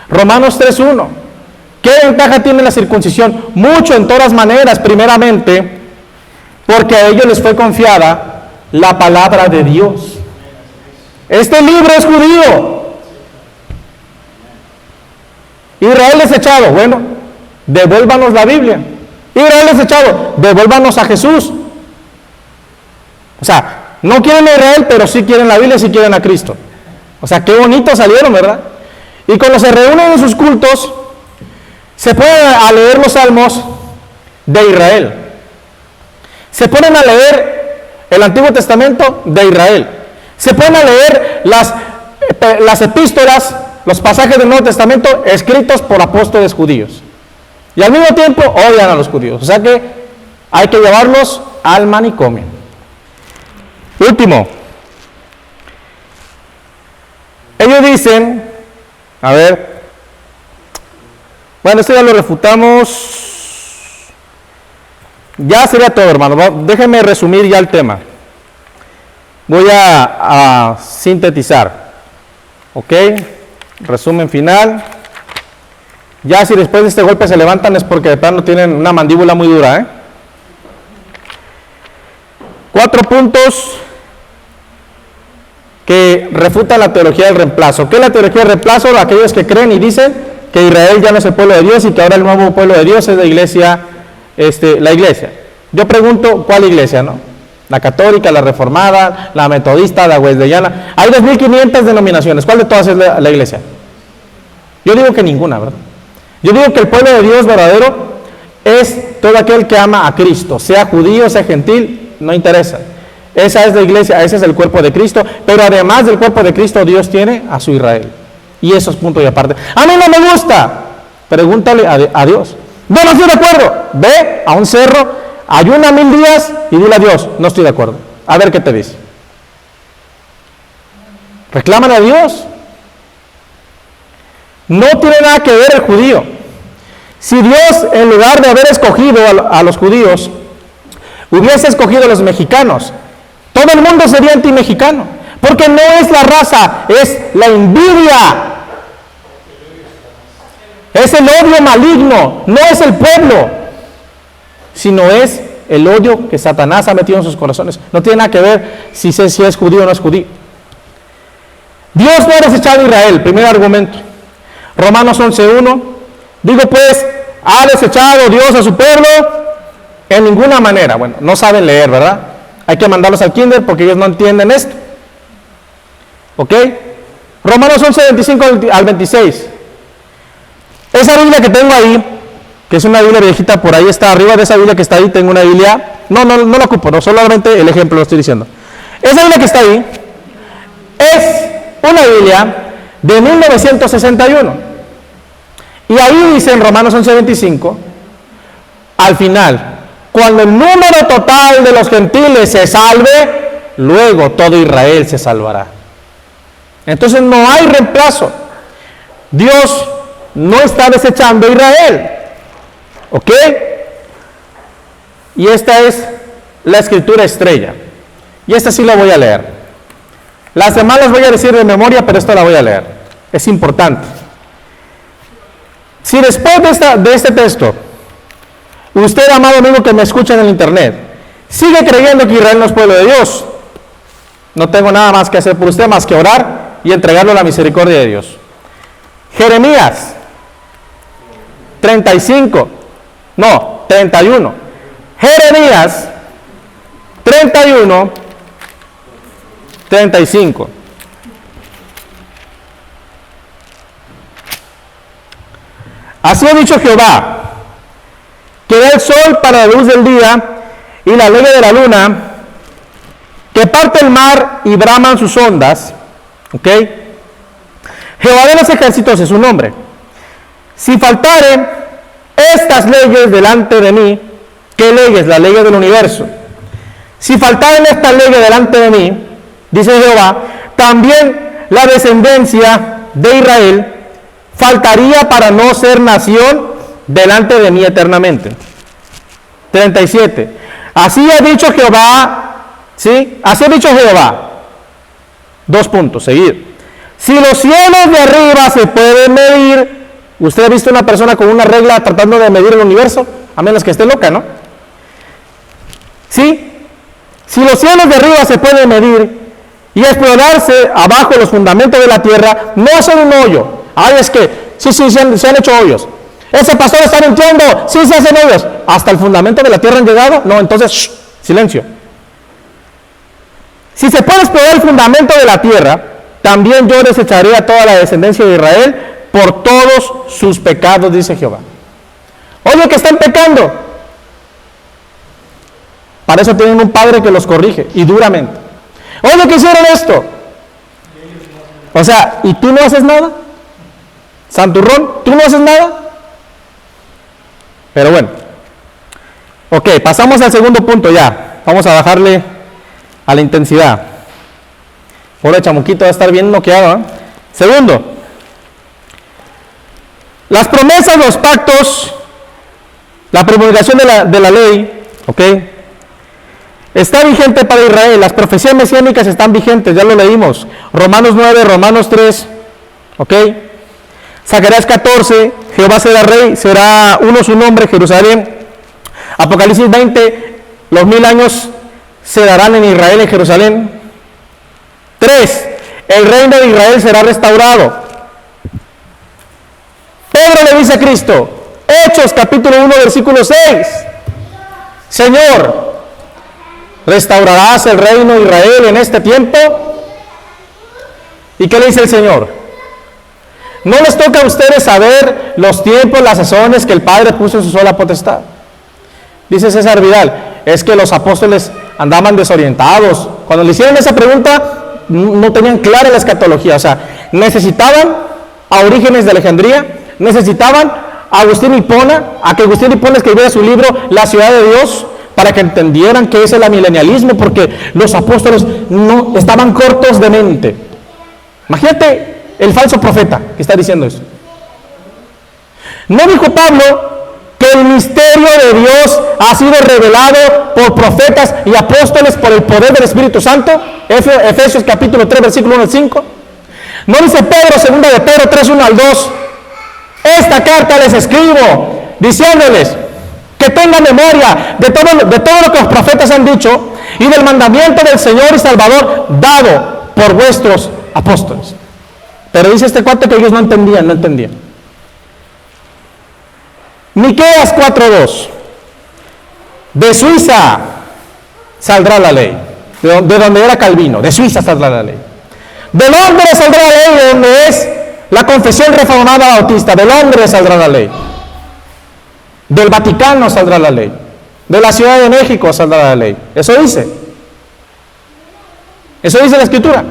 Romanos 3:1. ¿Qué ventaja tiene la circuncisión? Mucho, en todas maneras. Primeramente, porque a ellos les fue confiada la palabra de Dios. Este libro es judío. Israel desechado. Bueno, devuélvanos la Biblia. Israel desechado. Devuélvanos a Jesús. O sea, no quieren a Israel, pero sí quieren la Biblia, sí quieren a Cristo. O sea, qué bonitos salieron, ¿verdad? Y cuando se reúnen en sus cultos, se ponen a leer los salmos de Israel. Se ponen a leer el Antiguo Testamento de Israel. Se ponen a leer las epístolas, los pasajes del Nuevo Testamento escritos por apóstoles judíos. Y al mismo tiempo odian a los judíos. O sea que hay que llevarlos al manicomio. Último. Ellos dicen, a ver, bueno, esto ya lo refutamos. Ya sería todo, hermano. Déjenme resumir ya el tema. Voy a sintetizar. ¿Ok? Resumen final. Ya si después de este golpe se levantan es porque de plano tienen una mandíbula muy dura, 4 puntos que refutan la teología del reemplazo. ¿Qué es la teología del reemplazo? Aquellos que creen y dicen que Israel ya no es el pueblo de Dios y que ahora el nuevo pueblo de Dios es la iglesia, la iglesia. Yo pregunto, ¿cuál iglesia, no? La católica, la reformada, la metodista, la wesleyana. Hay 2.500 denominaciones. ¿Cuál de todas es la iglesia? Yo digo que ninguna, ¿verdad? Yo digo que el pueblo de Dios verdadero es todo aquel que ama a Cristo, sea judío, sea gentil, no interesa. Esa es la iglesia, ese es el cuerpo de Cristo, pero además del cuerpo de Cristo, Dios tiene a su Israel. Y eso es punto y aparte. A mí no me gusta. Pregúntale a Dios. No, no estoy de acuerdo. Ve a un cerro, ayuna 1000 días y dile a Dios, no estoy de acuerdo. A ver qué te dice. Reclaman a Dios. No tiene nada que ver el judío. Si Dios, en lugar de haber escogido a los judíos, hubiese escogido a los mexicanos, todo el mundo sería anti-mexicano, porque no es la raza, es la envidia, es el odio maligno, no es el pueblo, sino es el odio que Satanás ha metido en sus corazones. No tiene nada que ver si es judío o no es judío. Dios no ha desechado a Israel, primer argumento. Romanos 11:1, digo pues, ¿ha desechado Dios a su pueblo? En ninguna manera. Bueno, no saben leer, ¿verdad? Hay que mandarlos al kinder porque ellos no entienden esto. ¿Ok? Romanos 11:25 al 26. Esa Biblia que tengo ahí, que es una Biblia viejita, por ahí está, arriba de esa Biblia que está ahí, tengo una Biblia, no la ocupo, no, solamente el ejemplo lo estoy diciendo. Esa Biblia que está ahí es una Biblia de 1961. Y ahí dice en Romanos 11:25, al final, cuando el número total de los gentiles se salve, luego todo Israel se salvará. Entonces no hay reemplazo. Dios no está desechando a Israel. ¿Ok? Y esta es la escritura estrella. Y esta sí la voy a leer. Las demás las voy a decir de memoria, pero esta la voy a leer. Es importante. Si después de este texto, usted, amado amigo que me escucha en el internet, sigue creyendo que Israel no es pueblo de Dios, no tengo nada más que hacer por usted más que orar y entregarlo a la misericordia de Dios. Jeremías 31. Jeremías 31:35. Así ha dicho Jehová, que da el sol para la luz del día y la ley de la luna, que parte el mar y braman sus ondas. ¿Ok? Jehová de los ejércitos es su nombre. Si faltaren estas leyes delante de mí, ¿qué leyes? Las leyes del universo. Si faltaren estas leyes delante de mí, dice Jehová, también la descendencia de Israel faltaría para no ser nación delante de mí eternamente. 37. Así ha dicho Jehová, ¿sí? Así ha dicho Jehová. 2 puntos, seguir. Si los cielos de arriba se pueden medir, ¿usted ha visto una persona con una regla tratando de medir el universo? A menos que esté loca, ¿no? ¿Sí? Si los cielos de arriba se pueden medir y explorarse abajo los fundamentos de la tierra, no hacen un hoyo. Ay, es que, sí, se han hecho hoyos. Ese pastor está mintiendo, sí se hacen hoyos. ¿Hasta el fundamento de la tierra han llegado? No, entonces, silencio. Si se puede explorar el fundamento de la tierra, también yo desecharé a toda la descendencia de Israel por todos sus pecados, dice Jehová. Oye, que están pecando. Para eso tienen un padre que los corrige, y duramente. Oye, que hicieron esto. O sea, ¿y tú no haces nada? Santurrón, ¿tú no haces nada? Pero bueno. Ok, pasamos al segundo punto ya. Vamos a bajarle a la intensidad. Pobre chamuquito va a estar bien noqueado, ¿eh? Segundo, las promesas, los pactos, la promulgación de la ley, ¿ok? Está vigente para Israel. Las profecías mesiánicas están vigentes, ya lo leímos. Romanos 9, Romanos 3, ¿ok? Zacarías 14, Jehová será rey, será uno su nombre, Jerusalén. Apocalipsis 20, los 1000 años se darán en Israel, en Jerusalén. 3. El reino de Israel será restaurado. Pedro le dice a Cristo, Hechos capítulo 1, versículo 6. Señor, ¿restaurarás el reino de Israel en este tiempo? ¿Y qué le dice el Señor? No les toca a ustedes saber los tiempos, las sazones que el Padre puso en su sola potestad. Dice César Vidal, es que los apóstoles andaban desorientados. Cuando le hicieron esa pregunta, no tenían clara la escatología. O sea, necesitaban a Orígenes de Alejandría, necesitaban a Agustín Hipona, a que Agustín Hipona escribiera su libro La ciudad de Dios, para que entendieran qué es el amilenialismo, porque los apóstoles no estaban cortos de mente. Imagínate el falso profeta que está diciendo eso. ¿No dijo Pablo que el misterio de Dios ha sido revelado por profetas y apóstoles por el poder del Espíritu Santo? Efesios capítulo 3, versículo 1 al 5. ¿No dice Pedro, segunda de Pedro 3, 1 al 2? Esta carta les escribo, diciéndoles que tengan memoria de todo lo que los profetas han dicho y del mandamiento del Señor y Salvador dado por vuestros apóstoles. Pero dice este cuate que ellos no entendían. Miqueas 4:2. De Suiza saldrá la ley. De donde era Calvino, de Suiza saldrá la ley. De Londres saldrá la ley, de donde es la confesión reformada bautista. De Londres saldrá la ley. Del Vaticano saldrá la ley. De la Ciudad de México saldrá la ley. Eso dice la Escritura.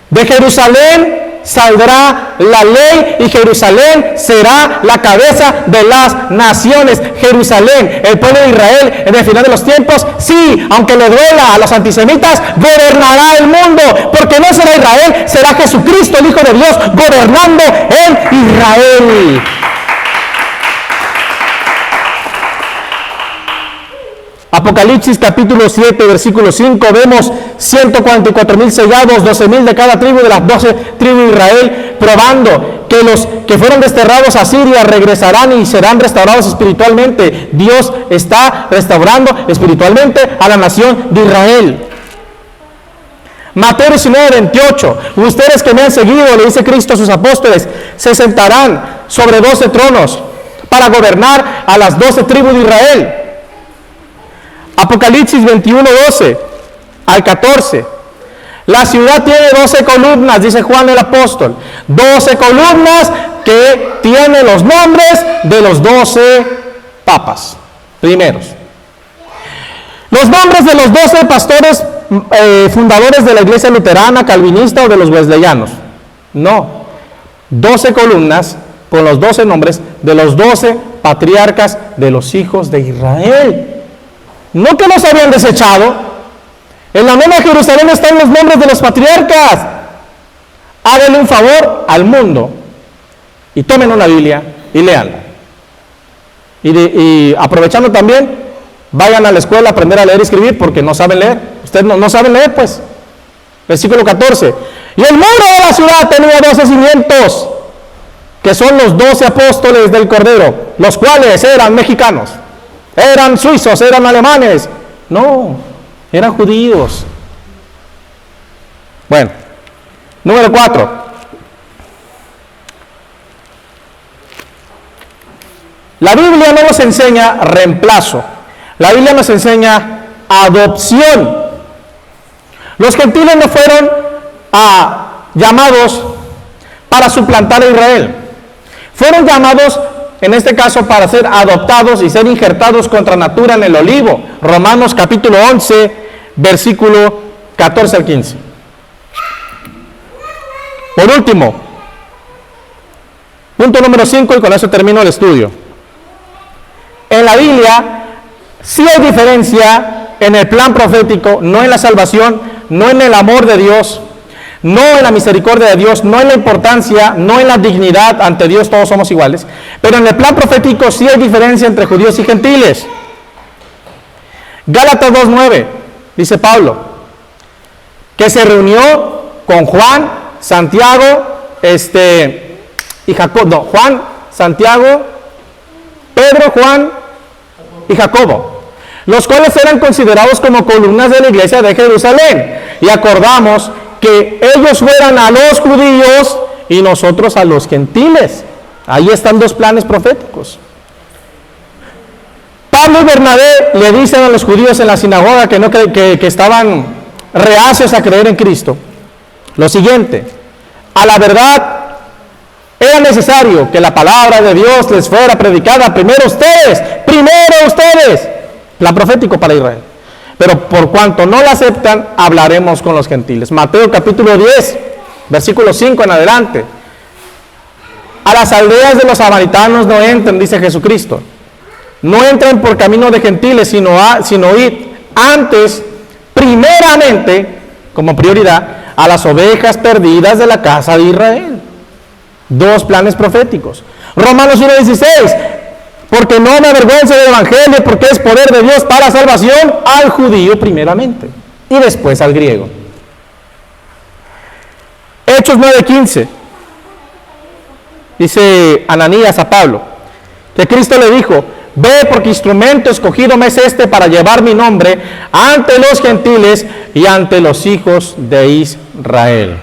De Jerusalén saldrá la ley y Jerusalén será la cabeza de las naciones. Jerusalén, el pueblo de Israel en el final de los tiempos, sí, aunque le duela a los antisemitas, gobernará el mundo, porque no será Israel, será Jesucristo, el Hijo de Dios, gobernando en Israel. Apocalipsis capítulo 7, versículo 5, vemos 144,000 sellados, 12,000 de cada tribu de las 12 tribus de Israel, probando que los que fueron desterrados a Siria regresarán y serán restaurados espiritualmente. Dios está restaurando espiritualmente a la nación de Israel. Mateo 19, 28, ustedes que me han seguido, le dice Cristo a sus apóstoles, se sentarán sobre 12 tronos para gobernar a las 12 tribus de Israel. Apocalipsis 21, 12 al 14. La ciudad tiene 12 columnas, dice Juan el apóstol. 12 columnas que tienen los nombres de los 12 papas primeros. Los nombres de los 12 pastores fundadores de la iglesia luterana, calvinista o de los wesleyanos. No. 12 columnas con los 12 nombres de los 12 patriarcas de los hijos de Israel. No que los habían desechado. En la Nueva Jerusalén están los nombres de los patriarcas. Háganle un favor al mundo y tomen una Biblia y léanla. Y aprovechando también, vayan a la escuela a aprender a leer y escribir porque no saben leer. Ustedes no saben leer, pues. Versículo 14. Y el muro de la ciudad tenía 12 cimientos, que son los 12 apóstoles del Cordero, los cuales eran mexicanos, eran suizos, eran alemanes. No, eran judíos. Bueno, número 4. La Biblia no nos enseña reemplazo. La Biblia nos enseña adopción. Los gentiles no fueron llamados para suplantar a Israel. Fueron llamados, en este caso, para ser adoptados y ser injertados contra natura en el olivo. Romanos capítulo 11, versículo 14 al 15. Por último, punto número 5, y con eso termino el estudio. En la Biblia sí hay diferencia en el plan profético, no en la salvación, no en el amor de Dios, no en la misericordia de Dios, no en la importancia, no en la dignidad. Ante Dios todos somos iguales, pero en el plan profético sí hay diferencia entre judíos y gentiles. Gálatas 2:9 dice Pablo que se reunió con Juan, Santiago, y Jacobo, no, Juan, Santiago, Pedro, Juan y Jacobo, los cuales eran considerados como columnas de la iglesia de Jerusalén. Y acordamos que ellos fueran a los judíos y nosotros a los gentiles. Ahí están dos planes proféticos. Pablo y Bernabé le dicen a los judíos en la sinagoga que estaban reacios a creer en Cristo lo siguiente: a la verdad era necesario que la palabra de Dios les fuera predicada primero ustedes, plan profético para Israel. Pero por cuanto no la aceptan, hablaremos con los gentiles. Mateo capítulo 10, versículo 5 en adelante. A las aldeas de los samaritanos no entren, dice Jesucristo. No entren por camino de gentiles, sino id antes, primeramente, como prioridad, a las ovejas perdidas de la casa de Israel. Dos planes proféticos. Romanos 1:16, porque no me avergüenzo del evangelio, porque es poder de Dios para salvación al judío primeramente y después al griego. Hechos 9:15, dice Ananías a Pablo que Cristo le dijo: ve, porque instrumento escogido me es este para llevar mi nombre ante los gentiles y ante los hijos de Israel.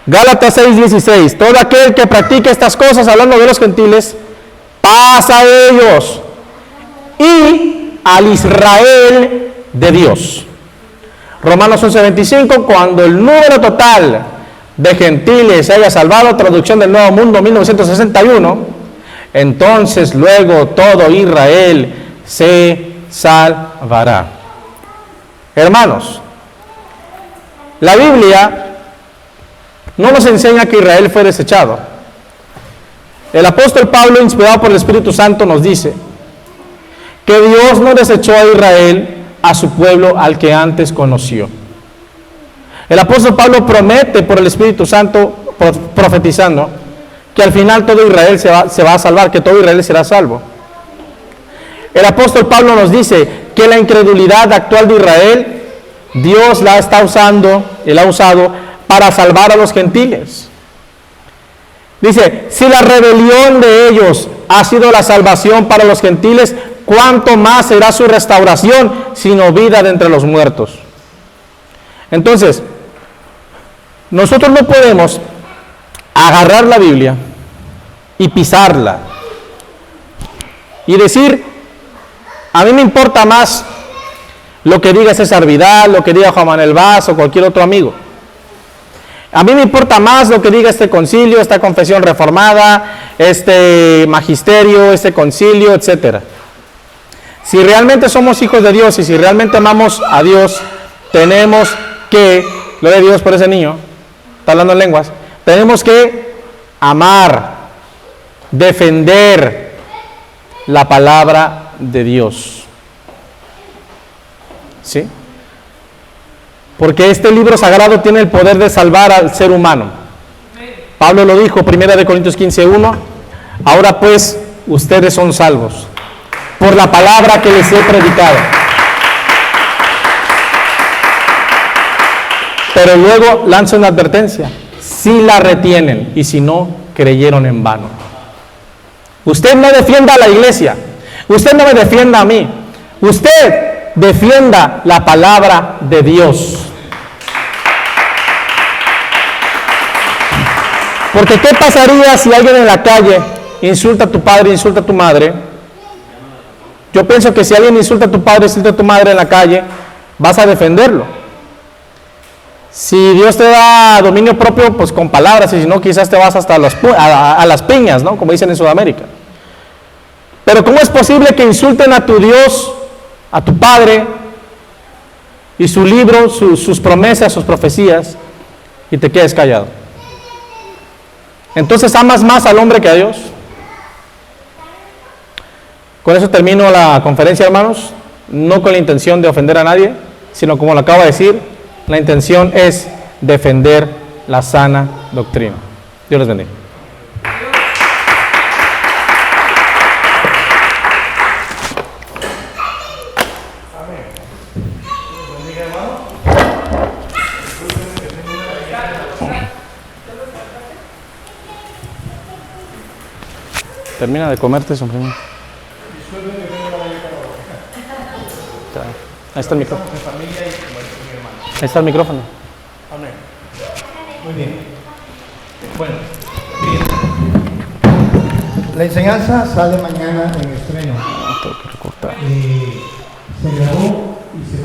Gálatas 6:16, todo aquel que practique estas cosas, hablando de los gentiles, pasa a ellos y al Israel de Dios. Romanos 11:25, cuando el número total de gentiles se haya salvado, traducción del Nuevo Mundo 1961, entonces luego todo Israel se salvará. Hermanos, la Biblia no nos enseña que Israel fue desechado. El apóstol Pablo, inspirado por el Espíritu Santo, nos dice que Dios no desechó a Israel, a su pueblo al que antes conoció. El apóstol Pablo promete por el Espíritu Santo, profetizando, que al final todo Israel se va a salvar, que todo Israel será salvo. El apóstol Pablo nos dice que la incredulidad actual de Israel, Dios la está usando, Él ha usado para salvar a los gentiles. Dice, si la rebelión de ellos ha sido la salvación para los gentiles, ¿cuánto más será su restauración, sino vida de entre los muertos? Entonces, nosotros no podemos agarrar la Biblia y pisarla y decir, a mí me importa más lo que diga César Vidal, lo que diga Juan Manuel Vaz o cualquier otro amigo. A mí me importa más lo que diga este concilio, esta confesión reformada, este magisterio, este concilio, etc. Si realmente somos hijos de Dios y si realmente amamos a Dios, tenemos que, gloria a Dios por ese niño, está hablando en lenguas, tenemos que amar, defender la palabra de Dios. ¿Sí? Porque este libro sagrado tiene el poder de salvar al ser humano. Pablo lo dijo, 1 Corintios 15:1. Ahora pues, ustedes son salvos por la palabra que les he predicado. Pero luego lanza una advertencia: si la retienen y si no, creyeron en vano. Usted no defienda a la iglesia, usted no me defienda a mí, usted defienda la palabra de Dios. Porque ¿qué pasaría si alguien en la calle insulta a tu padre, insulta a tu madre? Yo pienso que si alguien insulta a tu padre, insulta a tu madre en la calle, vas a defenderlo. Si Dios te da dominio propio, pues con palabras, y si no, quizás te vas hasta a las piñas, ¿no? Como dicen en Sudamérica. Pero ¿cómo es posible que insulten a tu Dios, a tu Padre, y su libro, sus promesas, sus profecías, y te quedes callado? Entonces, ¿amas más al hombre que a Dios? Con eso termino la conferencia, hermanos, no con la intención de ofender a nadie, sino como lo acabo de decir, la intención es defender la sana doctrina. Dios les bendiga. Termina de comerte eso primero. Ahí está el micrófono. Ahí está el micrófono. Amén. Muy bien. Bueno, la enseñanza sale mañana en estreno. Tengo que recortar. Se grabó y se